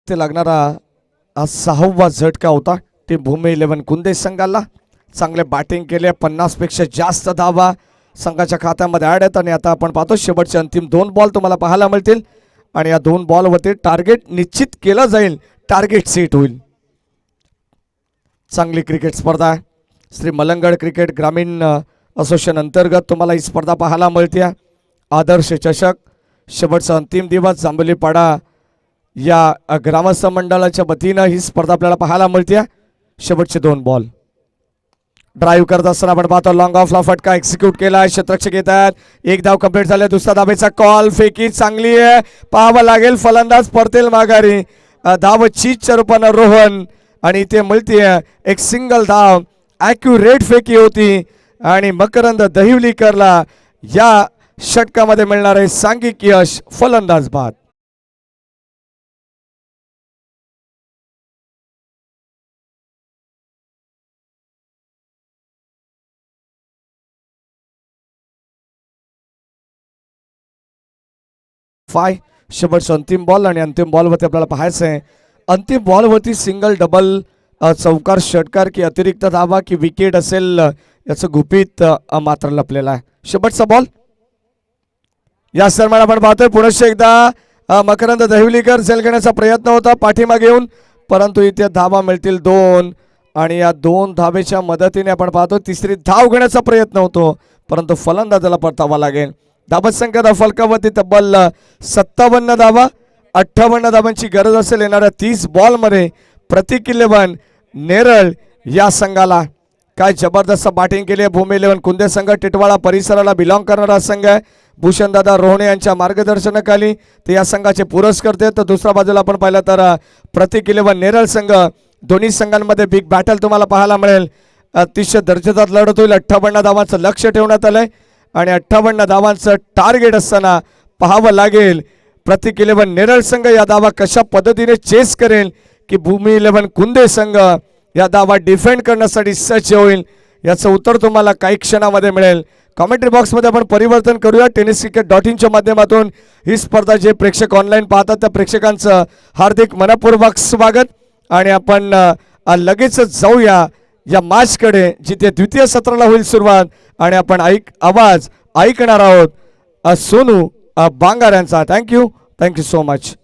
ते लागणारा आज 6वा झटका होता टीम भूमी 11 कुंदे संघाला. चांगले बॅटिंग केले, 50 पेक्षा जास्त धावा संघाच्या खात्यामध्ये ऍड आहेत. आणि आता आपण पाहतो शेवटचे अंतिम 2 बॉल तुम्हाला पाहायला मिळतील आणि या 2 बॉलवरती टार्गेट निश्चित केलं जाईल, टार्गेट सेट होईल. चांगली क्रिकेट स्पर्धा श्री मलंगड क्रिकेट ग्रामीण असोसिएशन अंतर्गत तुम्हाला ही स्पर्धा पाहायला मिळते. आदर्श चषक शेवटचा अंतिम दिवस जांभुलीपाडा या ग्रामस्थ मंडळाच्या वतीनं ही स्पर्धा आपल्याला पाहायला मिळते. शेवटचे 2 बॉल ड्राईव्ह करत असताना आपण पाहतो लॉंग ऑफला फटका एक्झिक्यूट केला, क्षेत्ररक्षक येतात. 1 धाव कंप्लीट झाले. दुसरा धावेचा कॉल, फेकी चांगली आहे, पाहावं लागेल, फलंदाज परतेल माघारी. धाव चीजच्या रूपानं रोहन आणि इथे मिळतीये एक सिंगल धाव. ॲक्युरेट फेकी होती आणि मकरंद दहिवलीकरला या षटकामध्ये मिळणार आहे सांघिक यश, फलंदाज बाद. शेवटचा अंतिम बॉल आणि अंतिम बॉलवरती आपल्याला पाहायचं आहे अंतिम बॉलवरती सिंगल डबल चौकार षटकार की अतिरिक्त धावा की विकेट असेल याचं गुपित मात्र लपलेलं आहे. शेवटचा बॉल या दरम्यान आपण पाहतोय पुनश्च एकदा मकरंद दहिवलीकर झेल घेण्याचा प्रयत्न होता पाठीमागे येऊन, परंतु इथे धावा मिळतील 2 आणि या 2 धावेच्या मदतीने आपण पाहतो तिसरी धाव घेण्याचा प्रयत्न होतो, परंतु फलंदाजाला परतावा लागेल. धावत संख्या फलकावरती तब्बल 57 धावा. 58 धावांची गरज असेल येणाऱ्या 30 बॉलमध्ये. प्रतीक 11 नेरळ या संघाला. काय जबरदस्त बॅटिंग केली आहे भूमी 11 कुंदे संघ. टिटवाळा परिसराला बिलॉंग करणारा संघ आहे. भूषणदादा रोहणे यांच्या मार्गदर्शनाखाली ते या संघाचे पुरस्कर्ते. तर दुसऱ्या बाजूला आपण पाहिलं तर प्रतीक 11 नेरळ संघ. दोन्ही संघांमध्ये बिग बॅटल तुम्हाला पाहायला मिळेल. अतिशय दर्जेदार लढत होईल. 58 धावांचं लक्ष ठेवण्यात आलंय आणि 58 धावांचं टार्गेट असताना पाहावं लागेल प्रतीक 11 नेरळ संघ या धावा कशा पद्धतीने चेस करेल की भूमी 11 कुंदे संघ या धावा डिफेंड करण्यासाठी सज्ज होईल. याचं उत्तर तुम्हाला काही क्षणामध्ये मिळेल. कॉमेंट्री बॉक्समध्ये आपण परिवर्तन करूया. tenniscricket.in च्या माध्यमातून ही स्पर्धा जे प्रेक्षक ऑनलाईन पाहतात त्या प्रेक्षकांचं हार्दिक मनपूर्वक स्वागत. आणि आपण लगेच जाऊया या मॅचकडे जिथे द्वितीय सत्राला होईल सुरुवात आणि आपण आवाज ऐकणार आहोत सोनू बांगार यांचा. Thank you so much.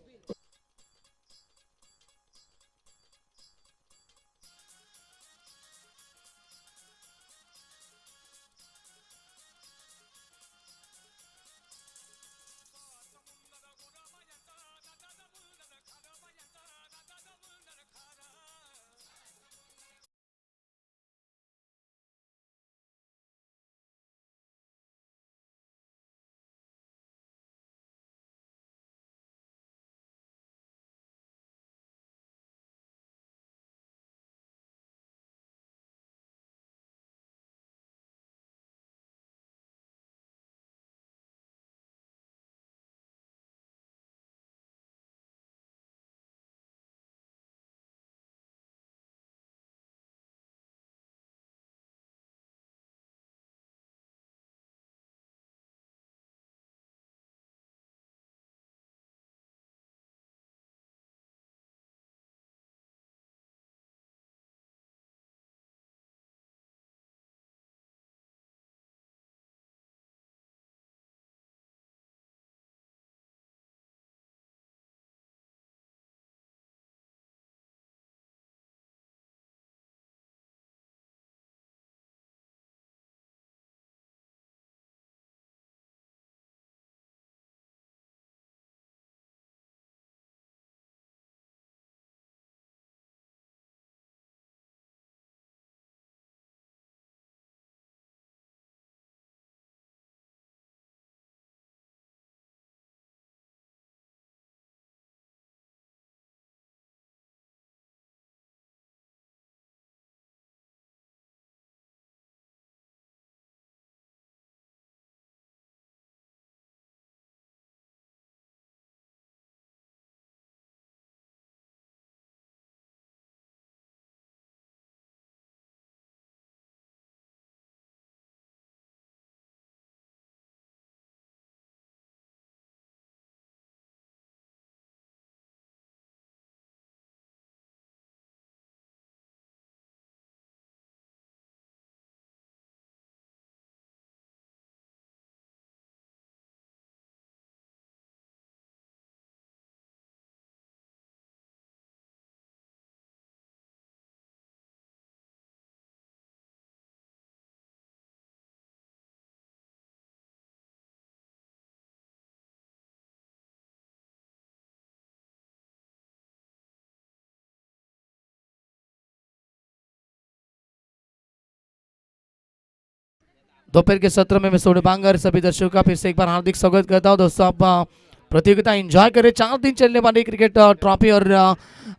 दोपहर के सत्र में मैं सोने बांगर सभी दर्शकों का फिर से एक बार हार्दिक स्वागत करता हूं। दोस्तों आप प्रतियोगिता एंजॉय करें। 4 दिन चलने वाली क्रिकेट ट्रॉफी और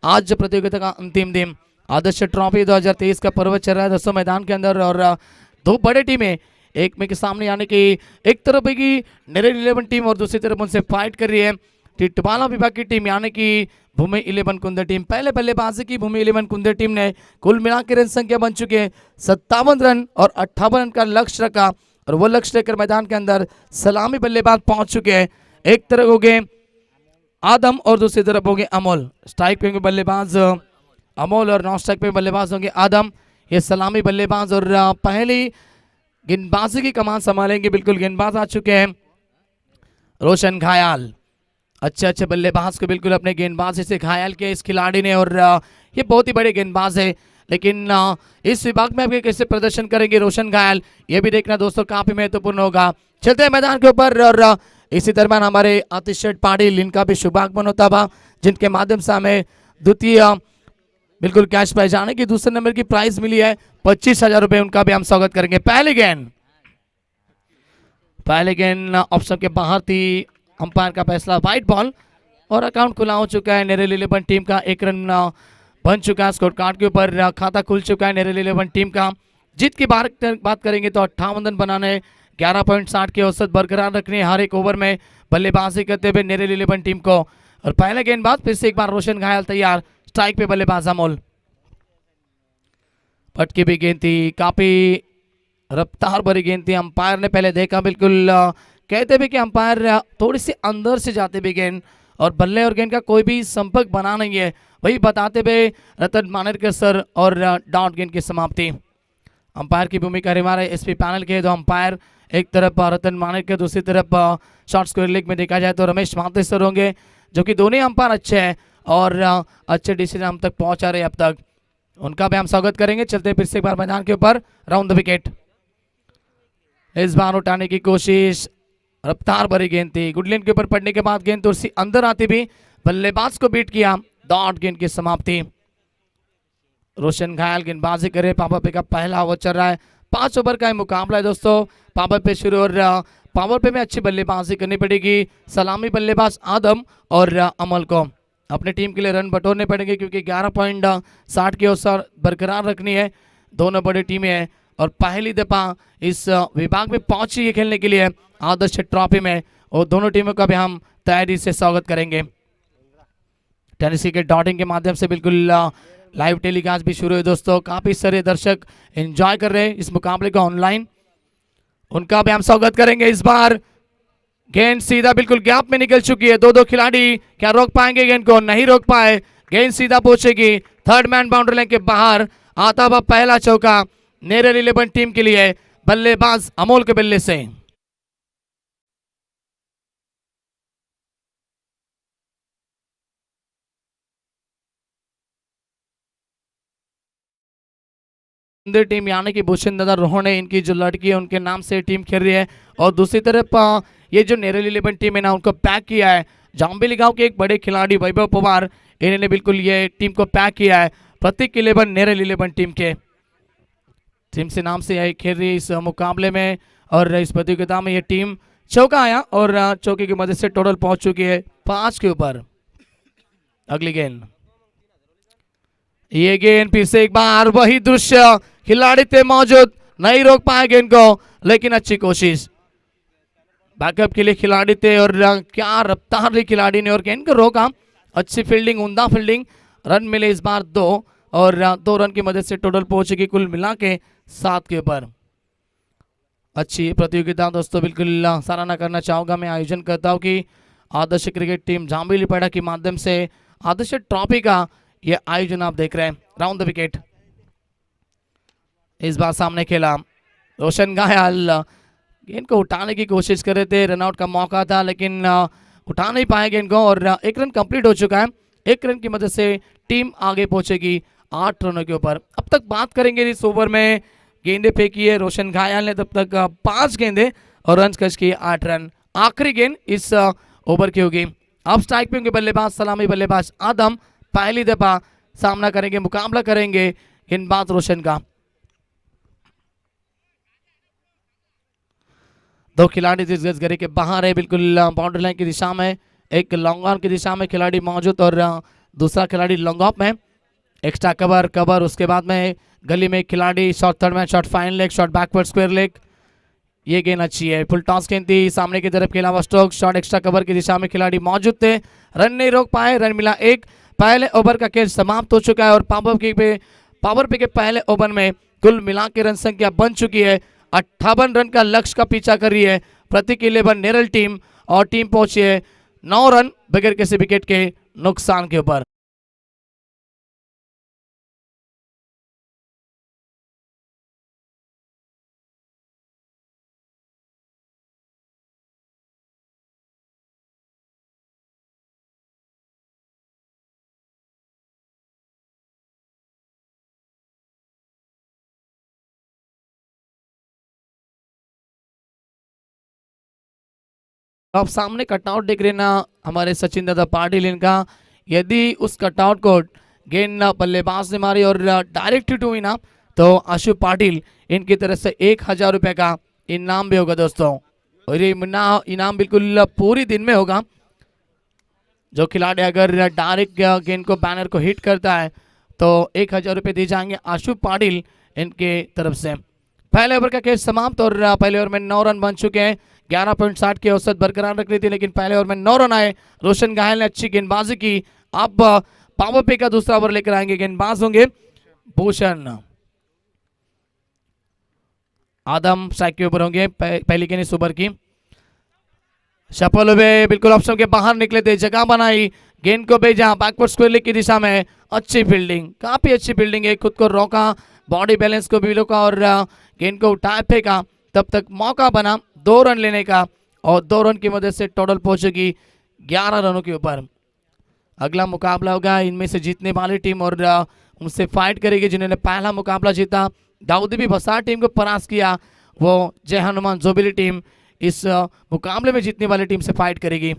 आज प्रतियोगिता का अंतिम दिन आदर्श ट्रॉफी 2023 का पर्व चल रहा है दोस्तों मैदान के अंदर। और दो बड़े टीमें एक में के सामने यानी कि एक तरफ की नेरल 11 टीम और दूसरी तरफ उनसे फाइट कर रही है टिटवाला विभाग की टीम यानी कि भूमि 11 कुंदर टीम। पहले बल्लेबाजी की भूमि 11 कुंदर टीम ने कुल मिलाकर रन संख्या बन चुके हैं 57 रन और 58 रन का लक्ष्य रखा और वो लक्ष्य लेकर मैदान के अंदर सलामी बल्लेबाज पहुंच चुके हैं। एक तरफ हो गए आदम और दूसरी तरफ हो गए अमोल। स्ट्राइक पे बल्लेबाज अमोल और नॉन स्ट्राइक पे बल्लेबाज होंगे आदम। ये सलामी बल्लेबाज और पहली गेंदबाजी की कमान संभालेंगे। बिल्कुल गेंदबाज आ चुके हैं रोशन घायल। अच्छे बल्लेबाज को बिल्कुल अपने गेंदबाजी से घायल किया इस खिलाड़ी ने और ये बहुत ही बड़े गेंदबाज है। लेकिन इस विभाग में आप कैसे प्रदर्शन करेंगे रोशन घायल, ये भी देखना दोस्तों काफी महत्वपूर्ण होगा। चलते हैं मैदान के ऊपर और इसी दरम्यान हमारे आतिश पाटिल इनका भी शुभागमन होता हुआ जिनके माध्यम से हमें द्वितीय बिल्कुल कैश प्राइज आने की दूसरे नंबर की प्राइज मिली है 25,000 रुपए। उनका भी हम स्वागत करेंगे। पहले गेंद ऑप्शन के बाहर थी। अंपायर का फैसला वाइट बॉल और अकाउंट खुला हो चुका है नेरल 11 टीम का। 1 रन बन चुका है स्कोर कार्ड के ऊपर। खाता खुल चुका है नेरल 11 टीम का। जीत की बात करेंगे तो 58 रन बनाने 11.60 की औसत बरकरार रखने हर एक ओवर में बल्लेबाजी करते हुए नेरल 11 टीम को। और पहले गेंदबाज फिर से एक बार रोशन घायल तैयार। स्ट्राइक पे बल्लेबाज अमोल। पटकी भी गेंद थी, काफी रफ्तार भरी गेंद थी। अंपायर ने पहले देखा बिल्कुल कहते भी कि अंपायर थोड़ी सी अंदर से जाते भी गेंद और बल्ले और गेंद का कोई भी संपर्क बना नहीं है वही बताते हुए रतन मानेरकर सर और डॉट गेंद की समाप्ति। अंपायर की भूमिका हमारे एसपी पैनल के दो अंपायर एक तरफ रतन मानेरकर दूसरी तरफ शॉर्ट स्क्वायर लेग में देखा जाए तो रमेश माथे सर होंगे जो कि दोनों अंपायर अच्छे हैं और अच्छे डिसीजन हम तक पहुंचा रहे अब तक। उनका भी हम स्वागत करेंगे। चलते फिर से एक बार मैदान के ऊपर राउंड द विकेट। इस बार उठाने की कोशिश, रफ्तार भरी गेंद थी। गुडलैंड के ऊपर पड़ने के बाद गेंद थोड़ी सी अंदर आती भी बल्लेबाज को बीट किया। डॉट गेंद की समाप्ति। रोशन घायल गेंदबाजी करे। पावर पे का पहला ओवर चल रहा है। 5 ओवर का मुकाबला है दोस्तों। पावर पे शुरू और पावर पे में अच्छी बल्लेबाजी करनी पड़ेगी सलामी बल्लेबाज आदम और अमल को। अपने टीम के लिए रन बटोरने पड़ेंगे क्योंकि 11.60 की औसत बरकरार रखनी है। दोनों बड़ी टीमें हैं और पहली दफा इस विभाग में पहुंची है खेलने के लिए आदर्श ट्रॉफी में और दोनों टीमों का भी हम तैयारी से स्वागत करेंगे। टेनिसी के डॉटिंग के माध्यम से बिल्कुल लाइव टेलीकास्ट भी शुरू है दोस्तों। काफी सारे दर्शक एंजॉय कर रहे हैं इस मुकाबले को ऑनलाइन। उनका भी हम स्वागत करेंगे। इस बार गेंद सीधा बिल्कुल गैप में निकल चुकी है। दो खिलाड़ी क्या रोक पाएंगे गेंद को? नहीं रोक पाए। गेंद सीधा पहुंचेगी थर्ड मैन बाउंड्री लाइन के बाहर। आता हुआ पहला चौका नेरल 11 टीम के लिए बल्लेबाज अमोल के बल्ले से। टीम यानी कि भूषण दादा रोहने इनकी जो लड़की है उनके नाम से टीम खेल रही है और दूसरी तरफ ये जो नेरल 11 टीम है ना उनको पैक किया है जाम्बेली गांव के एक बड़े खिलाड़ी वैभव पवार। इन्होंने बिल्कुल ये टीम को पैक किया है। प्रतीक 11 नेरल 11 टीम के टीम से नाम से यही खेल रही है इस मुकाबले में। और इस प्रतियोगिता में ये टीम चौका आया और चौके की मदद से टोटल पहुंच चुकी है 5 के ऊपर। अगली गेंद, ये गेंद फिर से एक बार वही दृश्य, खिलाड़ी थे मौजूद, नहीं रोक पाए गेंद को लेकिन अच्छी कोशिश। बैकअप के लिए खिलाड़ी थे और क्या रफ्तार ली खिलाड़ी ने और गेंद को रोका। अच्छी फील्डिंग, उमदा फील्डिंग। रन मिले इस बार 2 और 2 रन की मदद से टोटल पहुंचेगी कुल मिला के 7 के ऊपर। अच्छी प्रतियोगिता दोस्तों, बिल्कुल सराहना करना चाहूंगा मैं आयोजन करता हूं कि आदर्श क्रिकेट टीम जाम्बेलीपेड़ा के माध्यम से आदर्श ट्रॉफी का ये आयोजन आप देख रहे हैं। राउंड द विकेट इस बार सामने खेला रोशन घायल। गेंद को उठाने की कोशिश कर रहे थे, रनआउट का मौका था लेकिन उठा नहीं पाए गेंद को और 1 रन कंप्लीट हो चुका है। 1 रन की मदद से टीम आगे पहुंचेगी 8 रनों के ऊपर। अब तक बात करेंगे इस ओवर में गेंदे फेंकी है रोशन घायल ने तब तक 5 गेंदे और रन खर्च किए 8 रन। आखिरी गेंद इस ओवर की होगी। अब स्ट्राइक पे होंगे बल्लेबाज सलामी बल्लेबाज आदम। पहली दफा सामना करेंगे, मुकाबला करेंगे गेंदबाज रोशन का। दो खिलाड़ी जिस गज गरी के बाहर है, बिल्कुल बाउंड्री लाइन की दिशा में। एक लॉन्ग ऑन की दिशा में खिलाड़ी मौजूद और दूसरा खिलाड़ी लॉन्ग ऑफ में। एक्स्ट्रा कवर उसके बाद में गली में खिलाड़ी शॉट थर्ड में, shot fine leg, shot backward square leg. ये गेंद अच्छी है, फुल टॉस गेंद थी, सामने की तरफ खेला हुआ स्ट्रोक, शॉट एक्स्ट्रा कवर की दिशा में खिलाड़ी मौजूद थे, रन नहीं रोक पाए, रन मिला एक। पहले ओवर का खेल समाप्त हो चुका है और पावर पे के पहले ओवर में कुल मिला के रन संख्या बन चुकी है 58 रन का लक्ष्य का पीछा कर रही है प्रतीक 11 नेरल टीम, और टीम पहुंची है 9 रन बगैर किसी विकेट के नुकसान के ऊपर। आप सामने कटआउट देख रहे हैं ना हमारे सचिन दादा पाटिल इनका, यदि उस कटआउट को गेंद बल्लेबाज ने मारी और डायरेक्ट हिट हुई ना तो आशु पाटिल इनकी तरफ से 1000 रुपए का इनाम भी होगा दोस्तों, और ये इनाम बिल्कुल पूरी दिन में होगा। जो खिलाड़ी अगर डायरेक्ट गेंद को बैनर को हिट करता है तो 1000 रुपये दिए जाएंगे आशु पाटिल इनके तरफ से। पहले ओवर का खेल समाप्त और पहले ओवर में 9 रन बन चुके हैं। 11.60 की औसत बरकरार रख रही थी, लेकिन पहले ओवर में 9 रन आए। रोशन घायल ने अच्छी गेंदबाजी की। अब पावर पे का दूसरा ओवर लेकर आएंगे, गेंदबाज होंगे भूषण। आदम स्ट्राइक के ऊपर होंगे, पहली गेंद इस ओवर की। सफल हुए, बिल्कुल ऑप्शन के बाहर निकले थे, जगह बनाई, गेंद को भेजा बैकवर्ड स्क्वायर लेग की दिशा में। अच्छी फील्डिंग, काफी अच्छी फील्डिंग है, खुद को रोका, बॉडी बैलेंस को भी रोका और गेंद को उठाए फेंका। तब तक मौका बना 2 रन लेने का, और 2 रन की मदद से टोटल पहुंचेगी 11 रनों के ऊपर। अगला मुकाबला होगा इनमें से जीतने वाली टीम और उनसे फाइट करेगी जिन्होंने पहला मुकाबला जीता। दाऊदी भी बसार टीम को परास्त किया, वो जय हनुमान जोबिली टीम इस मुकाबले में जीतने वाली टीम से फाइट करेगी।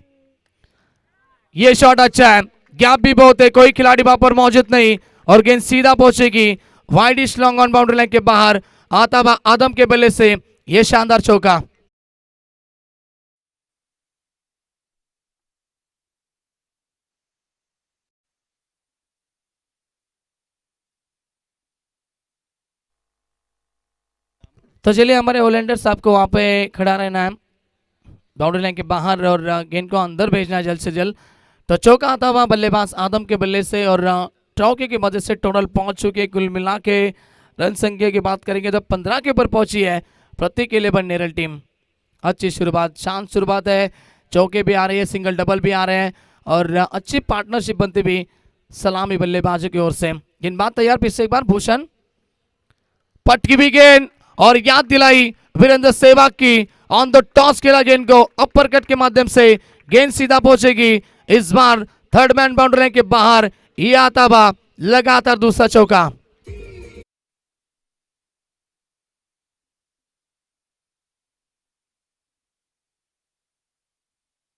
ये शॉट अच्छा है, गैप भी बहुत है, कोई खिलाड़ी वहां पर मौजूद नहीं और गेंद सीधा पहुंचेगी widish long on boundary line के बाहर। आता हुआ आदम के बल्ले से ये शानदार चौका। तो चलिए हमारे होलैंडर साहब को वहां पे खड़ा रहना है बाउंड्री लाइन के बाहर और गेंद को अंदर भेजना है जल्द से जल्द। तो चौका आता हुआ बल्लेबाज आदम के बल्ले से और चौके की मदद से टोटल पहुंच चुके कुल मिला के रन संख्या की बात करेंगे तो 15 के ऊपर पहुंची है प्रतीक 11 नेरल टीम। अच्छी शुरुआत, शांत शुरुआत है, चौके भी आ रही है, सिंगल डबल भी आ रहे हैं और अच्छी पार्टनरशिप बनती भी सलामी बल्लेबाजों की ओर से। गेंदबाज तैयार, फिर से एक बार भूषण, पटकी भी गेंद और याद दिलाई वीरेंद्र सहवाग की। ऑन द टॉस खेला गेंद को, अपर कट के माध्यम से गेंद सीधा पहुंचेगी। इस बार थर्ड मैन बाउंड्री लाइन के बाहर, ये आता हुआ लगातार दूसरा चौका।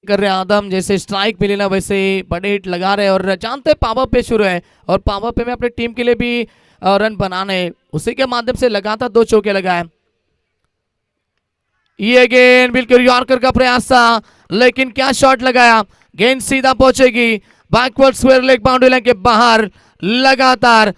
कर रहे आदम, जैसे स्ट्राइक मिले ना वैसे बड़े हिट लगा रहे और जानते पावर पे शुरू है और पावर पे में अपने टीम के लिए भी रन बनाने, उसी के माध्यम से लगातार 2 चौके लगाए। ये गेंद बिल्कुल यॉर्कर का प्रयास था, लेकिन क्या शॉट लगाया, गेंद सीधा पहुंचेगी backward square leg boundary line के बाहर। लगातार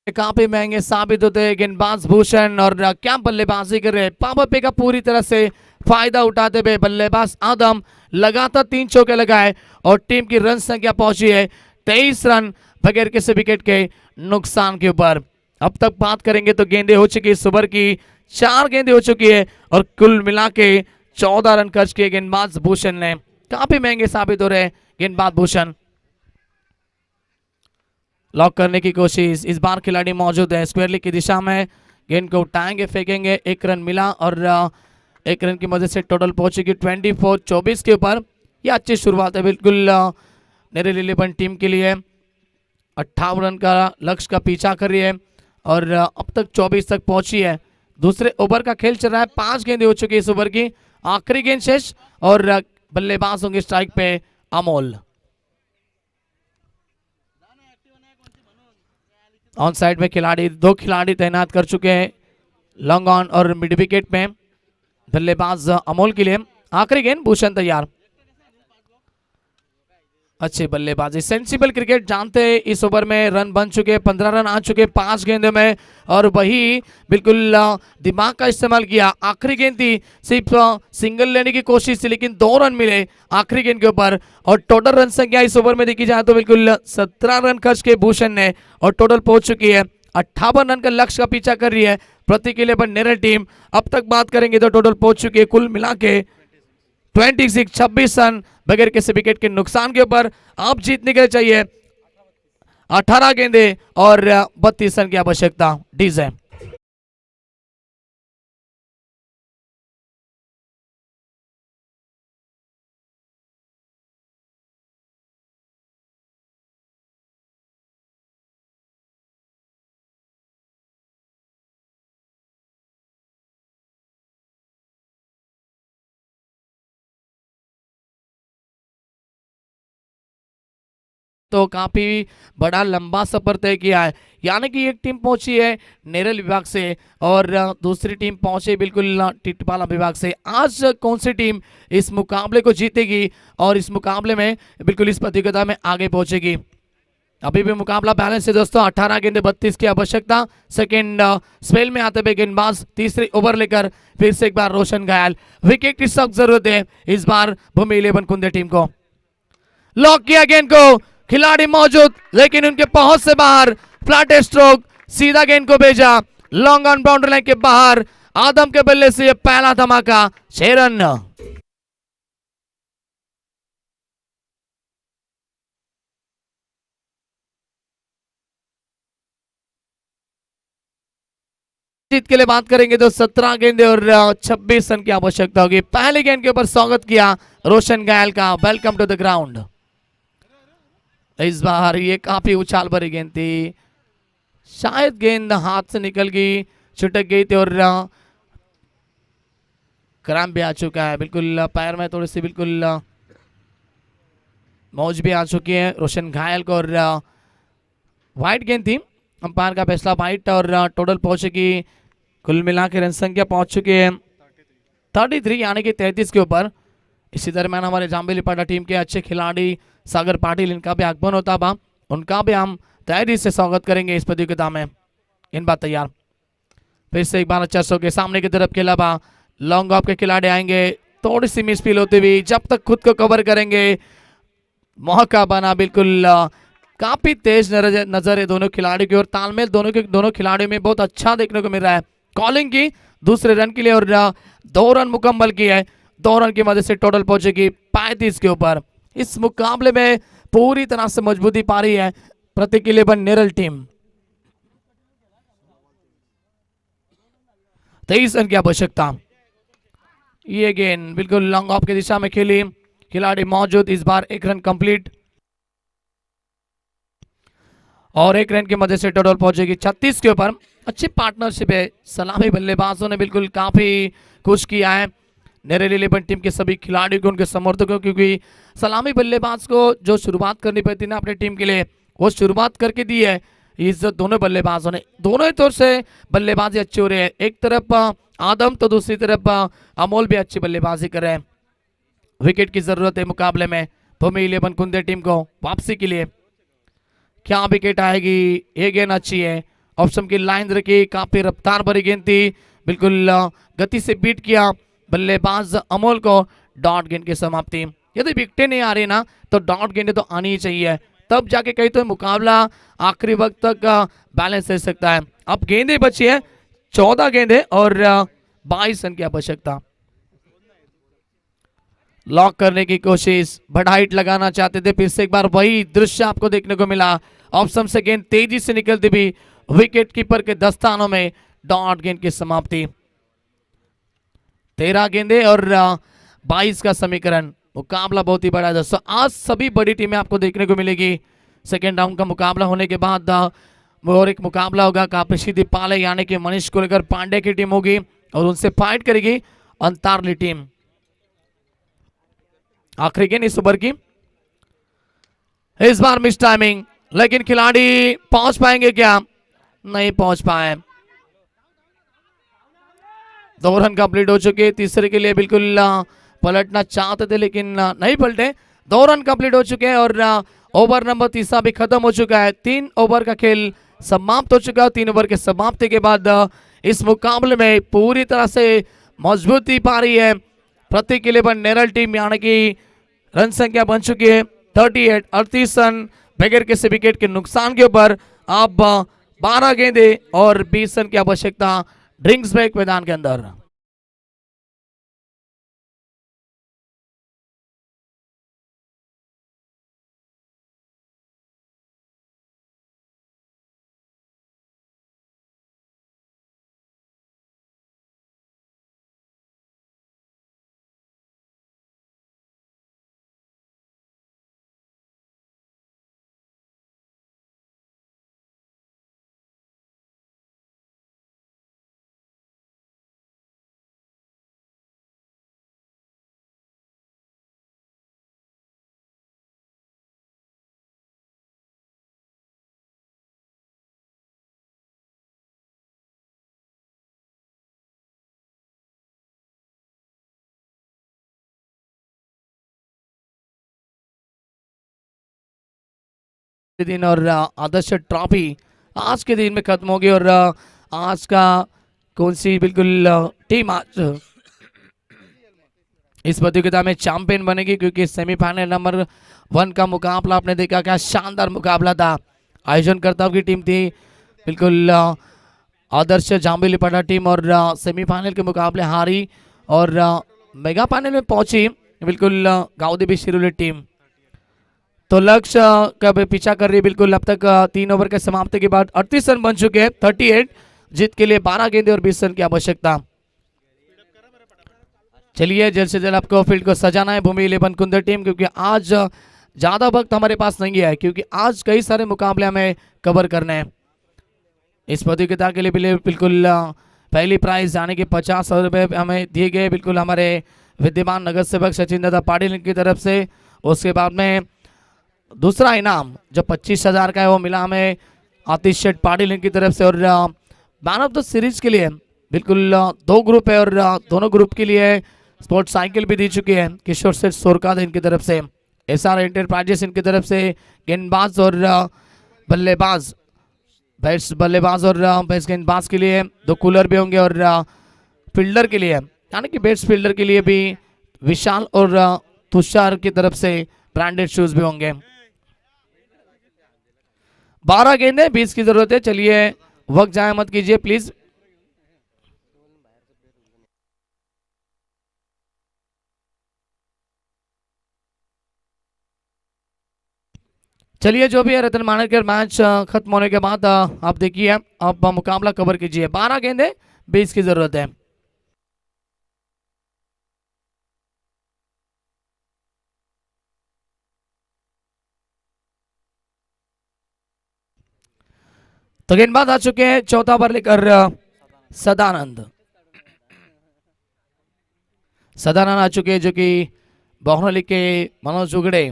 काफी महंगे साबित होते हैं गेंदबाज भूषण और क्या बल्लेबाजी कर रहे हैं। पावर पे का पूरी तरह से फायदा उठाते हुए बल्लेबाज आदम लगातार 3 चौके लगाए और टीम की रन संख्या पहुंची है 23 रन बगैर किसी विकेट के नुकसान के ऊपर। अब तक बात करेंगे तो गेंदें हो चुकी इस ओवर की 4 गेंदें हो चुकी है और कुल मिला के 14 रन खर्च किए गेंदबाज भूषण ने। काफी महंगे साबित हो रहे गेंदबाज भूषण। लॉक करने की कोशिश, इस बार खिलाड़ी मौजूद है स्क्वायर लेग की दिशा में, गेंद को उठाएंगे फेंकेंगे। 1 रन मिला और 1 रन की मदद से टोटल पहुंचेगी 24-24 के ऊपर। यह अच्छी शुरुआत है बिल्कुल नेरल 11 टीम के लिए। 58 रन का लक्ष्य का पीछा कर रही है और अब तक 24 तक पहुंची है। दूसरे ओवर का खेल चल रहा है, 5 गेंदें हो चुकी है इस ओवर की, आखिरी गेंद शेष और बल्लेबाज होंगे स्ट्राइक पे अमोल। ऑन साइड में खिलाड़ी, 2 खिलाड़ी तैनात कर चुके हैं लॉन्ग ऑन और मिड विकेट में बल्लेबाज अमोल के लिए। आखिरी गेंद भूषण तैयार, अच्छे बल्लेबाजी, सेंसिबल क्रिकेट जानते हैं। इस ओवर में रन बन चुके, 15 रन आ चुके 5 गेंदों में, और वही बिल्कुल दिमाग का इस्तेमाल किया। आखिरी गेंद थी, सिर्फ सिंगल लेने की कोशिश थी, लेकिन 2 रन मिले आखिरी गेंद के ऊपर। और टोटल रन संख्या इस ओवर में देखी जाए तो बिल्कुल 17 रन खर्च के भूषण ने, और टोटल पहुंच चुकी है 58 रन का लक्ष्य का पीछा कर रही है प्रति के लिए पर नेरल टीम। अब तक बात करेंगे तो टोटल पहुंच चुकी है कुल मिला के 26 रन बगैर किसी विकेट के नुकसान के ऊपर। आप जीतने के लिए चाहिए 18 गेंदे और 32 रन की आवश्यकता। डीजे तो काफी बड़ा लंबा सफर तय किया है, यानी कि एक टीम पहुंची है नेरल विभाग से और दूसरी टीम पहुंची बिल्कुल टिटवाला विभाग से। आज कौन सी टीम इस मुकाबले को जीतेगी और इस मुकाबले में बिल्कुल इस प्रतियोगिता में आगे पहुंचेगी? अभी भी मुकाबला बैलेंस है दोस्तों, 18 गेंदे 32 की आवश्यकता। सेकंड स्पेल में आते हुए गेंदबाज तीसरी ओवर लेकर फिर से एक बार रोशन घायल। विकेट की सख्त जरूरत है इस बार भूमि 11 कुंदे टीम को। लॉक किया गेंद को, खिलाड़ी मौजूद लेकिन उनके पहुंच से बाहर, फ्लैट स्ट्रोक, सीधा गेंद को भेजा लॉन्ग ऑन बाउंड्री लाइन के बाहर। आदम के बल्ले से यह पहला धमाका, 6 रन। जीत के लिए बात करेंगे तो 17 गेंदे और 26 रन की आवश्यकता होगी। पहले गेंद के ऊपर स्वागत किया रोशन घायल का, वेलकम टू द ग्राउंड। इस बार ये काफी उछाल भरी गेंद थी, शायद गेंद हाथ से निकल गई, छुटक गई थी और क्रैम्प भी आ चुका है बिल्कुल पैर में, थोड़ी सी बिल्कुल मौज भी आ चुकी है रोशन घायल को। और वाइट गेंद थी, अंपायर का फैसला वाइट, और टोटल पहुंचेगी कुल मिला के रन संख्या पहुंच चुकी है 33 यानी कि 33 के ऊपर। इसी दरम्यान हमारे जाम्बेली पाटा टीम के अच्छे खिलाड़ी सागर पाटिल, इनका भी आगमन होता बा, उनका भी हम तैयारी से स्वागत करेंगे इस प्रतियोगिता में। इन बात तैयार, फिर से एक बार अच्छा सो के सामने की तरफ खेला बा, लॉन्ग ऑफ के खिलाड़ी आएंगे, थोड़ी सी मिस फील होती हुई, जब तक खुद को कवर करेंगे मौका बना। बिल्कुल काफी तेज नजर है दोनों खिलाड़ियों की, और तालमेल दोनों खिलाड़ियों में बहुत अच्छा देखने को मिल रहा है। कॉलिंग की दूसरे रन के लिए और 2 रन मुकम्मल किए है, 2 रन की मदद से टोटल पहुंचेगी 35 के ऊपर। इस मुकाबले में पूरी तरह से मजबूती पा रही है प्रति के लिए नेरल टीम। 23 रन की आवश्यकता। ये गेंद बिल्कुल लॉन्ग ऑफ की दिशा में खेली, खिलाड़ी मौजूद, इस बार 1 रन कंप्लीट और 1 रन की मदद से टोटल पहुंचेगी 36 के ऊपर। अच्छी पार्टनरशिप है, सलामी बल्लेबाजों ने बिल्कुल काफी खुश किया है नेरल 11 टीम के सभी खिलाड़ियों को, उनके समर्थकों, क्योंकि सलामी बल्लेबाज को जो शुरुआत करनी पड़ती ना अपनी टीम के लिए, वो शुरुआत करके दी है इस दोनों बल्लेबाजों ने। दोनों ही तौर से बल्लेबाजी अच्छी हो रही है, एक तरफ आदम तो दूसरी तरफ अमोल भी अच्छी बल्लेबाजी कर रहे हैं। विकेट की जरूरत है मुकाबले में भूमि 11 कुंदे टीम को वापसी के लिए। क्या विकेट आएगी? ये गेंद अच्छी है, ऑप्शन की लाइन रखी, काफी रफ्तार भरी गेंद थी, बिल्कुल गति से बीट किया बल्लेबाज अमोल को। डॉट गेंद की समाप्ति। यदि विकेटें नहीं आ रही ना तो डॉट गेंदें तो आनी ही चाहिए, तब जाके कहीं तो मुकाबला आखिरी वक्त तक बैलेंस रह सकता है। अब गेंदें बची है 14 गेंदें और 22 रन की आवश्यकता। लॉक करने की कोशिश, बड़ा हाइट लगाना चाहते थे, फिर से एक बार वही दृश्य आपको देखने को मिला। ऑप्शन से गेंद तेजी से निकलती भी विकेट कीपर के दस्तानों में। डॉट गेंद की समाप्ति। 13 गेंदे और 22 का समीकरण। मुकाबला बहुत ही बड़ा है दोस्तों, आज सभी बड़ी टीमें आपको देखने को मिलेगी। सेकेंड राउंड का मुकाबला होने के बाद और एक मुकाबला होगा कापेशी दीपाले यानी कि मनीष कुलकर पांडे की टीम होगी और उनसे फाइट करेगी अंतारली टीम। आखिरी गेंद इस ओवर की, इस बार मिस टाइमिंग, लेकिन खिलाड़ी पहुंच पाएंगे क्या? नहीं पहुंच पाए। 2 रन कंप्लीट हो चुके, तीसरे के लिए बिल्कुल पलटना चाहते थे लेकिन नहीं पलटे। 2 रन कंप्लीट हो चुके हैं और ओवर नंबर तीसरा भी खत्म हो चुका है। 3 ओवर का खेल समाप्त हो चुका है। 3 ओवर के समाप्ति के बाद इस मुकाबले में पूरी तरह से मजबूती पा रही है प्रतीक 11 नेरल टीम, यानी कि रन संख्या बन चुकी है 38 रन बगैर किसी विकेट के नुकसान के ऊपर। अब 12 गेंदे और 20 रन की आवश्यकता ड्रिंक्स ब्रेक मैदान के अंदर। दिन और आदर्श ट्रॉफी आज के दिन में खत्म होगी और आज का कौन सी बिल्कुल टीम आज इस प्रतियोगिता में चैंपियन बनेगी, क्योंकि सेमीफाइनल नंबर 1 का मुकाबला आपने देखा क्या शानदार मुकाबला था। आयोजनकर्ताओं की टीम थी बिल्कुल आदर्श जाम्बिलीपाड़ा टीम और सेमीफाइनल के मुकाबले हारी और मेगा फाइनल में पहुंची बिल्कुल गांवदेवी शिरोली टीम। तो लक्ष्य का पीछा कर रही है बिल्कुल। अब तक 3 ओवर के समाप्ति के बाद 38 रन बन चुके हैं। 38 जीत के लिए 12 गेंदे और 20 रन की आवश्यकता। चलिए जल्द से जल्द आपको फील्ड को सजाना है भूमि 11 कुंदर टीम, क्योंकि आज ज्यादा वक्त हमारे पास नहीं है, क्योंकि आज कई सारे मुकाबले हमें कवर करने हैं। इस प्रतियोगिता के लिए बिल्कुल पहली प्राइज यानी कि 50,000 रुपये हमें दिए गए बिल्कुल हमारे विद्यमान नगर सेवक सचिन दादा पाटिल की तरफ से। उसके बाद में दूसरा इनाम जो 25,000 का है वो मिला हमें आतिश शेठ पाटिल की तरफ से। और मैन ऑफ द सीरीज के लिए बिल्कुल 2 ग्रुप है और दोनों ग्रुप के लिए स्पोर्ट्स साइकिल भी दी चुकी है किशोर सेठ सोरकाद इनकी तरफ से। SR एंटरप्राइजेस इनकी तरफ से गेंदबाज और बल्लेबाज, बैट्स बल्लेबाज और बैट्स गेंदबाज के लिए 2 कूलर भी होंगे और फील्डर के लिए यानी कि बैट्स फील्डर के लिए भी विशाल और तुषार की तरफ से ब्रांडेड शूज भी होंगे। 12 गेंदे 20 की जरूरत है। चलिए वक्त जाया मत कीजिए प्लीज। चलिए जो भी है रतन मानेकर मैच खत्म होने के बाद आप देखिए आप मुकाबला कवर कीजिए। 12 गेंदे 20 की जरूरत है। तो गेंदबाज आ चुके हैं चौथा ओवर लेकर सदानंद आ चुके हैं, जो कि बहुनली के मनोज उगड़े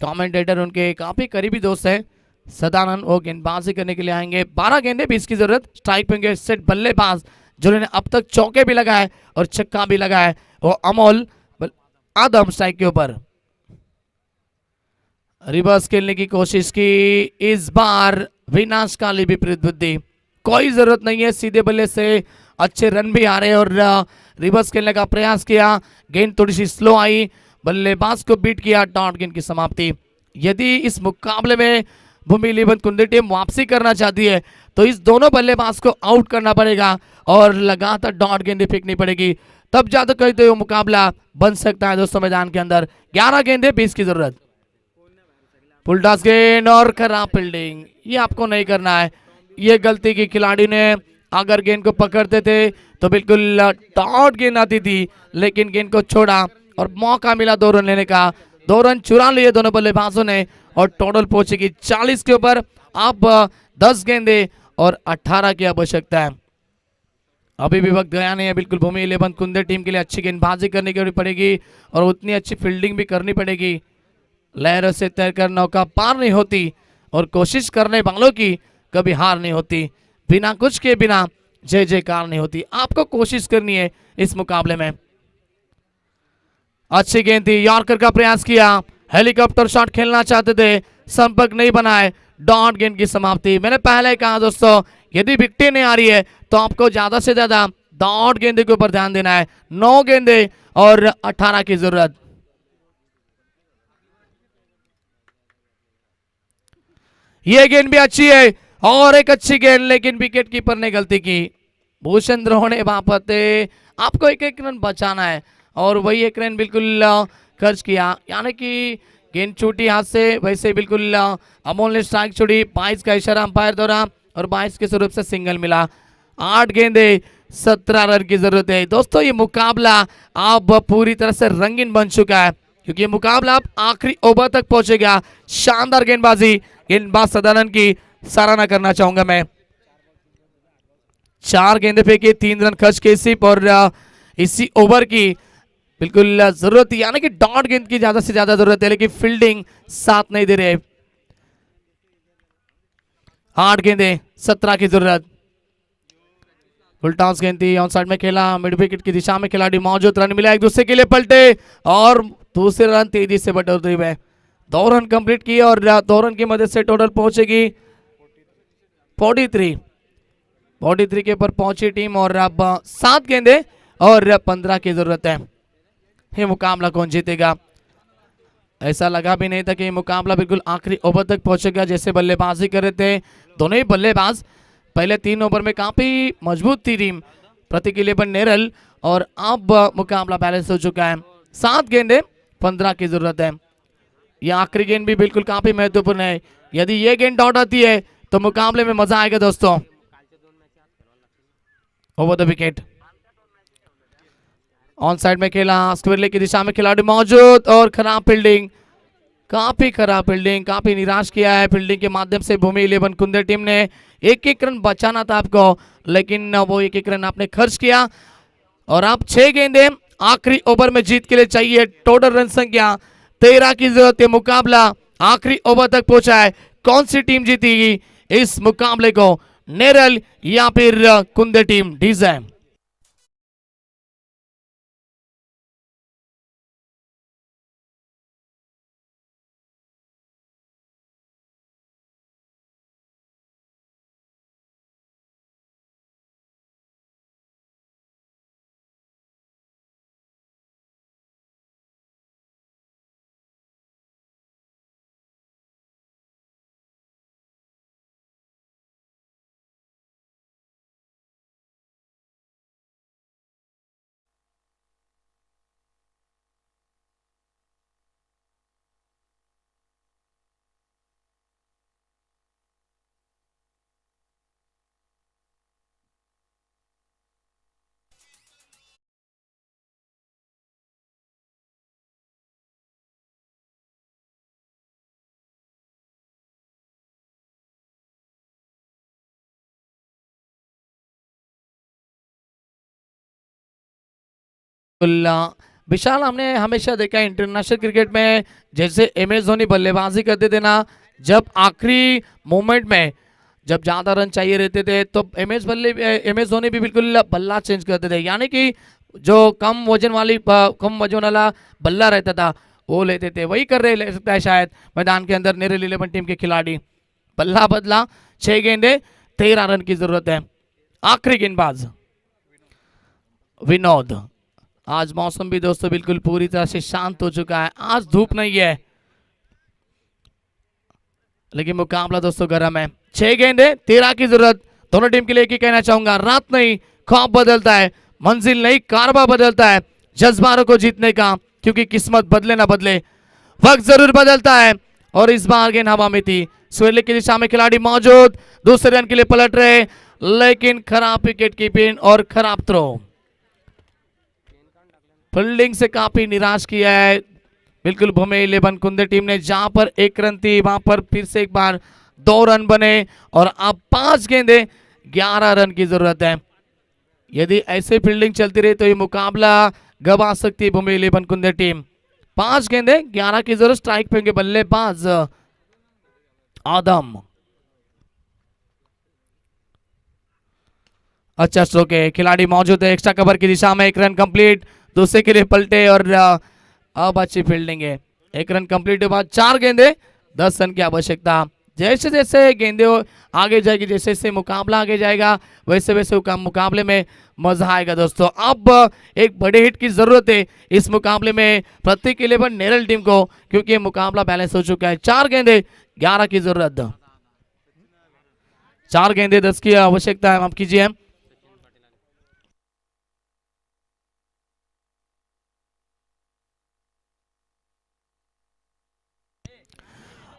कमेंटेटर उनके काफी करीबी दोस्त है। सदानंद वो गेंदबाजी करने के लिए आएंगे। 12 गेंदे 20 की जरूरत। स्ट्राइक पे होंगे सेट बल्लेबाज जिन्होंने अब तक चौके भी लगाए और छक्का भी लगाए, वो अमोल आदम स्ट्राइक के ऊपर। रिवर्स खेलने की कोशिश की, इस बार विनाशकाली विपरीत बुद्धि, कोई जरूरत नहीं है, सीधे बल्ले से अच्छे रन भी आ रहे और रिवर्स खेलने का प्रयास किया। गेंद थोड़ी सी स्लो आई, बल्लेबाज को बीट किया, डॉट गेंद की समाप्ति। यदि इस मुकाबले में भूमि 11 कुंदी टीम वापसी करना चाहती है तो इस दोनों बल्लेबाज को आउट करना पड़ेगा और लगातार डॉट गेंदें फेंकनी पड़ेगी, तब जाकर कहीं तो ये मुकाबला बन सकता है दोस्तों मैदान के अंदर। 11 गेंदें 20 की जरूरत। फुलटॉस गेंद और खराब फील्डिंग, ये आपको नहीं करना है। ये गलती की खिलाड़ी ने, अगर गेंद को पकड़ते थे तो बिल्कुल डॉट गेंद आती थी, लेकिन गेंद को छोड़ा और मौका मिला 2 रन लेने का। 2 रन चुरा लिए दोनों बल्लेबाजों ने और टोटल पहुंचेगी 40 के ऊपर। अब 10 गेंदे और 18 की आवश्यकता है। अभी भी वक्त गया नहीं है बिल्कुल। भूमि 11 कुंदे टीम के लिए अच्छी गेंदबाजी करने की पड़ेगी और उतनी अच्छी फील्डिंग भी करनी पड़ेगी। लहरों से तैरकर नौका पार नहीं होती और कोशिश करने वालों की कभी हार नहीं होती। बिना कुछ के बिना जय जयकार नहीं होती। आपको कोशिश करनी है इस मुकाबले में। अच्छी गेंद थी, यॉर्कर का प्रयास किया, हेलीकॉप्टर शॉट खेलना चाहते थे, संपर्क नहीं बनाए, डॉट गेंद की समाप्ति। मैंने पहले कहा दोस्तों, यदि विकेट नहीं आ रही है तो आपको ज्यादा से ज्यादा डॉट गेंदे के ऊपर ध्यान देना है। 9 गेंदे और 18 की जरूरत। यह गेंद भी अच्छी है और एक अच्छी गेंद, लेकिन विकेट कीपर ने गलती की। भूषण द्रोह ने बापते आपको एक रन बचाना है और वही एक रन बिल्कुल खर्च किया, यानी कि गेंद छूटी हाथ से, वैसे बिल्कुल अमोल ने स्ट्राइक छोड़ी। 22 का इशारा अंपायर द्वारा और 22 के स्वरूप से सिंगल मिला। 8 गेंदे 17 रन की जरूरत है। दोस्तों ये मुकाबला अब पूरी तरह से रंगीन बन चुका है, क्योंकि ये मुकाबला अब आखिरी ओवर तक पहुंचेगा। शानदार गेंदबाजी, गेंदबाज सदानंद की सराहना करना चाहूंगा मैं। 4 गेंदे फेंके, 3 रन खर्च के सिर्फ, और इसी ओवर की बिल्कुल जरूरत, यानी कि डॉट गेंद की ज्यादा से ज्यादा जरूरत है, लेकिन फील्डिंग साथ नहीं दे रहे। 8 गेंदे 17 की जरूरत। फुल गेंद थी, ऑन साइड में खेला, मिड विकेट की दिशा में खिलाड़ी मौजूद, रन मिला, एक दूसरे के लिए पलटे और दूसरे रन तेजी से बढ़ोतरी में 2 रन कंप्लीट किए और 2 रन की मदद से टोटल पहुंचेगी 43 के ऊपर पहुंची टीम। और अब 7 गेंदे और 15 की जरूरत है। ये मुकाबला कौन जीतेगा? ऐसा लगा भी नहीं था कि ये मुकाबला बिल्कुल आखिरी ओवर तक पहुंचेगा। जैसे बल्लेबाजी कर रहे थे दोनों ही बल्लेबाज, पहले 3 ओवर में काफी मजबूत थी टीम प्रति के लिए पर नेरल, और अब मुकाबला बैलेंस हो चुका है। 7 गेंदे 15 की जरूरत है। यह आखिरी गेंद भी बिल्कुल काफी महत्वपूर्ण है। यदि ये गेंद डॉट आती है तो मुकाबले में मजा आएगा दोस्तों। Over the wicket, on side में खेला, स्क्वेयर लेग की दिशा में खिलाड़ी मौजूद और खराब फील्डिंग, काफी खराब फील्डिंग, काफी निराश किया है फील्डिंग के माध्यम से भूमि 11 कुंदे टीम ने। एक रन बचाना था आपको, लेकिन वो एक रन आपने खर्च किया। और आप 6 गेंदे आखिरी ओवर में जीत के लिए चाहिए। टोटल रन संख्या 13 की जरूरत है। मुकाबला आखिरी ओवर तक पहुंचा है। कौन सी टीम जीतेगी इस मुकाबले को, नेरल या फिर कुंदे टीम? डीजे विशाल, हमने हमेशा देखा है इंटरनेशनल क्रिकेट में, जैसे एम एस धोनी बल्लेबाजी करते थे ना, जब आखिरी मोमेंट में जब ज्यादा रन चाहिए रहते थे तो एम एस धोनी भी बिल्कुल बल्ला चेंज करते थे, यानी कि जो कम वजन वाला बल्ला रहता था वो लेते थे। वही कर रहे ले सकता है शायद मैदान के अंदर नेरल 11 टीम के खिलाड़ी। बल्ला बदला, 6 गेंदे 13 रन की जरूरत है। आखिरी गेंदबाज विनोद। आज मौसम भी दोस्तों बिल्कुल पूरी तरह से शांत हो चुका है, आज धूप नहीं है, लेकिन मुकाबला दोस्तों गर्म है। 6 गेंदे 13 की जरूरत। दोनों टीम के लिए एक ही कहना चाहूंगा, रात नहीं ख्वाब बदलता है, मंजिल नहीं कारवा बदलता है जज्बारों को जीतने का, क्योंकि किस्मत बदले ना बदले वक्त जरूर बदलता है। और इस बार गेंद हवा में थी, स्वेले की दिशा में खिलाड़ी मौजूद, दूसरे रन के लिए पलट रहे, लेकिन खराब विकेट कीपिंग और खराब थ्रो। फील्डिंग से काफी निराश किया है बिल्कुल भूमि 11 कुंदे टीम ने। जहां पर 1 रन थी वहां पर फिर से एक बार 2 रन बने और अब 5 गेंदे 11 रन की जरूरत है। यदि ऐसे फील्डिंग चलती रही तो ये मुकाबला गवा सकती है भूमि 11 कुंदे टीम। 5 गेंदे 11 की जरूरत। स्ट्राइक पे होंगे बल्लेबाज आदम। अच्छा स्ट्रोक है, खिलाड़ी मौजूद है एक्स्ट्रा कवर की दिशा में, 1 रन कंप्लीट, दूसरे के लिए पलटे और अब अच्छी फील्डिंग है। 1 रन कंप्लीट के बाद 4 गेंदे, 10 रन की आवश्यकता। जैसे जैसे गेंदे आगे जाएगी, जैसे जैसे मुकाबला आगे जाएगा, वैसे वैसे मुकाबले में मजा आएगा दोस्तों। अब एक बड़े हिट की जरूरत है इस मुकाबले में प्रतीक 11 नेरल टीम को, क्योंकि मुकाबला बैलेंस हो चुका है। 4 गेंदे 11 की जरूरत, 4 गेंदे 10 की आवश्यकता है, माफ कीजिए।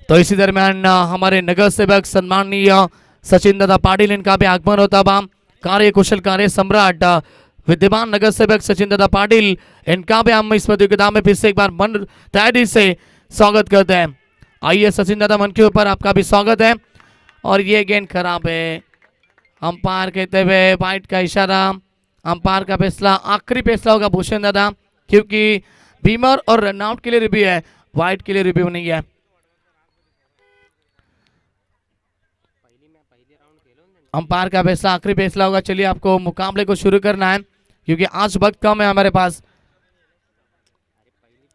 तो इसी दरमियान हमारे नगर सेवक सम्माननीय सचिन दादा पाटिल इनका भी आगमन होता बा। कार्य कुशल, कार्य सम्राट विद्यमान नगर सेवक सचिन दादा पाटिल, इनका भी हम इस प्रतियोगिता में फिर से एक बार मन तैयारी से स्वागत करते हैं। आइए सचिन दादा, मन के ऊपर आपका भी स्वागत है। और ये गेंद खराब है, अंपायर कहते हुए वाइट का इशारा। अंपायर का फैसला आखिरी फैसला होगा भूषण दादा, क्योंकि बीमर और रनआउट के लिए रिव्यू है, वाइट के लिए रिव्यू नहीं है। अंपायर का फैसला आखिरी फैसला होगा। चलिए आपको मुकाबले को शुरू करना है, क्योंकि आज वक्त कम है हमारे पास।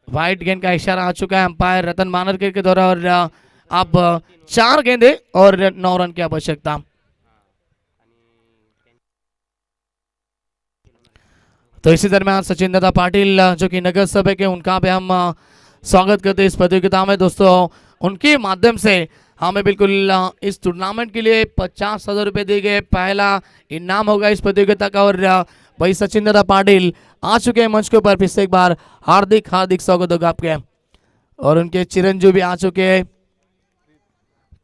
वाइट गेंद का इशारा आ चुका है अंपायर रतन मानरकर के द्वारा, और अब 4 गेंदे और 9 रन की आवश्यकता। तो इसी दरमियान सचिन दादा पाटिल जो कि नगर सभा के, उनका भी हम स्वागत करते हैं इस प्रतियोगिता में दोस्तों। उनके माध्यम से हमें बिल्कुल इस टूर्नामेंट के लिए 50,000 रुपये दिए गए, पहला इनाम होगा इस प्रतियोगिता का। और भाई सचिन दादा पाटिल आ चुके हैं मंच के ऊपर, फिर से एक बार हार्दिक हार्दिक स्वागत होगा आपके। और उनके चिरंजीव भी आ चुके हैं,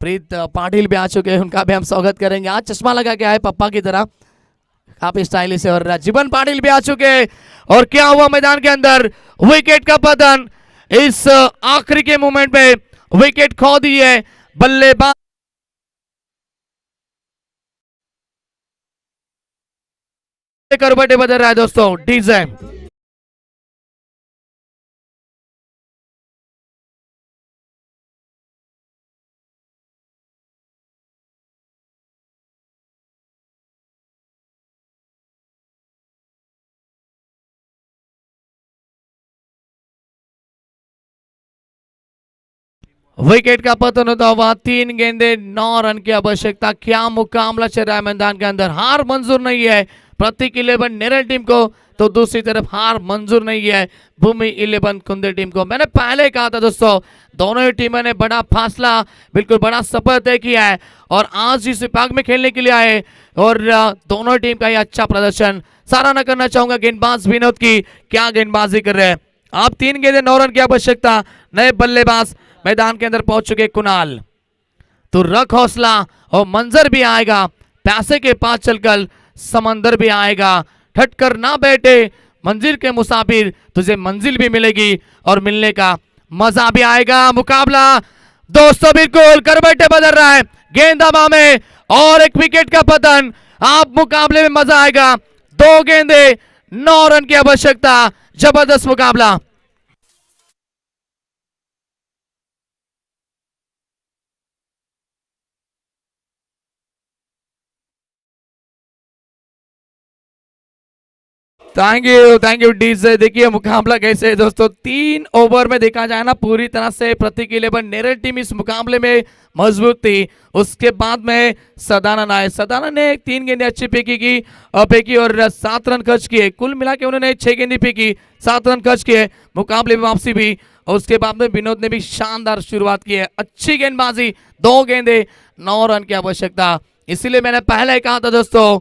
प्रीत पाटिल भी आ चुके हैं, उनका भी हम स्वागत करेंगे। आज चश्मा लगा के आए पप्पा की तरह, काफी स्टाइलिश है। और जीवन पाटिल भी आ चुके हैं। और क्या हुआ मैदान के अंदर, विकेट का पतन इस आखिरी के मोमेंट में, विकेट खो दी है बल्लेबाज। करवटे बदल रहा है दोस्तों डीजे। विकेट का पतन होता हुआ, 3 गेंदे 9 रन की आवश्यकता। क्या मुकाबला चल रहा है मैदान के अंदर, हार मंजूर नहीं है प्रतीक 11 नेरल टीम को, तो दूसरी तरफ हार मंजूर नहीं है भूमि 11 कुंदे टीम को। मैंने पहले कहा था दोस्तों, दोनों ही टीमों ने बड़ा फासला, बिल्कुल बड़ा सफर तय किया है, और आज इस विभाग में खेलने के लिए आए, और दोनों टीम का ही अच्छा प्रदर्शन। सराहना करना चाहूंगा गेंदबाज विनोद की, क्या गेंदबाजी कर रहे हैं आप। 3 गेंदे 9 रन की आवश्यकता। नए बल्लेबाज मैदान के अंदर पहुंच चुके कुणाल, तो रख हौसला और मंजर भी आएगा, पैसे के पास चलकर समंदर भी आएगा। ठटकर ना बैठे मंजिल के मुसाफिर, तुझे मंजिल भी मिलेगी और मिलने का मजा भी आएगा। मुकाबला दोस्तों बिल्कुल करवटे बदल रहा है, गेंद हवा में और एक विकेट का पतन। आप मुकाबले में मजा आएगा। 2 गेंदे 9 रन की आवश्यकता, जबरदस्त मुकाबला। Thank you DJ. देखिए मुकाबला कैसे है दोस्तों, 3 ओवर में देखा जाए ना, पूरी तरह से प्रतीक 11 नेरल टीम इस मुकाबले में मजबूत थी। उसके बाद में सदानंद आए, सदानंद ने 3 गेंदें अच्छी फेंकी और 7 रन खर्च किए। कुल मिला के उन्होंने 6 गेंदें फेंकी, 7 रन खर्च किए, मुकाबले में वापसी भी। और उसके बाद में विनोद ने भी शानदार शुरुआत की है, अच्छी गेंदबाजी। 2 गेंदे 9 रन की आवश्यकता। इसीलिए मैंने पहले कहा था दोस्तों,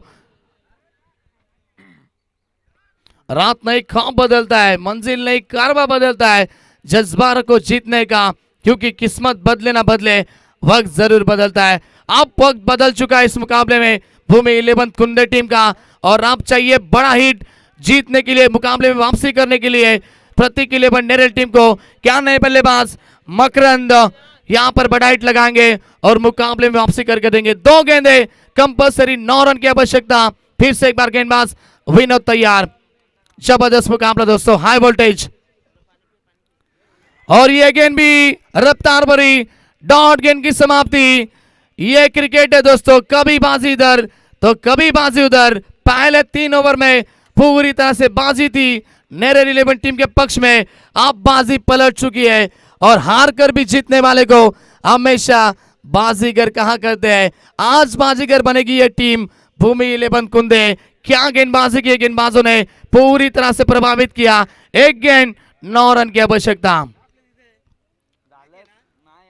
रात नहीं ख्वाब बदलता है, मंजिल नहीं कारवा बदलता है, जज्बा को जीतने का, क्योंकि किस्मत बदले ना बदले वक्त जरूर बदलता है। अब वक्त बदल चुका है इस मुकाबले में भूमि 11 कुंदे टीम का, और अब चाहिए बड़ा हिट जीतने के लिए, मुकाबले में वापसी करने के लिए प्रतीक 11 नेरल टीम को। क्या नए बल्लेबाज मकरंद यहां पर बड़ा हिट लगाएंगे और मुकाबले में वापसी करके देंगे। 2 गेंदे कंपल्सरी 9 रन की आवश्यकता। फिर से एक बार गेंदबाज विनोद तैयार। जबरदस्त मुकाबला दोस्तों, हाई वोल्टेज। और ये गेंद भी रफ्तार भरी डॉट गेंद की समाप्ति। ये क्रिकेट है दोस्तों, कभी बाजी इधर तो कभी बाजी उधर, पहले 3 ओवर में पूरी तरह से बाजी थी नेरल 11 टीम के पक्ष में। अब बाजी पलट चुकी है और हार कर भी जीतने वाले को हमेशा बाजीगर कहा करते हैं। आज बाजीगर बनेगी ये टीम भूमि 11 कुंदे। क्या गेंदबाजी की गेंदबाजों ने पूरी तरह से प्रभावित किया। एक गेंद 9 रन की आवश्यकता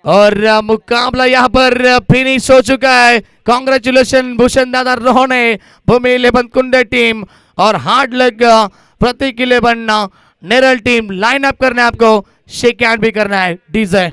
और मुकाबला यहाँ पर फिनिश हो चुका है। कांग्रेचुलेशन भूषण दादा रोहने भूमि 11 कुंडे टीम और हार्ड लग प्रतीक 11 नेरल टीम। लाइन अप करना है आपको, शेक हैंड भी करना है। डीजे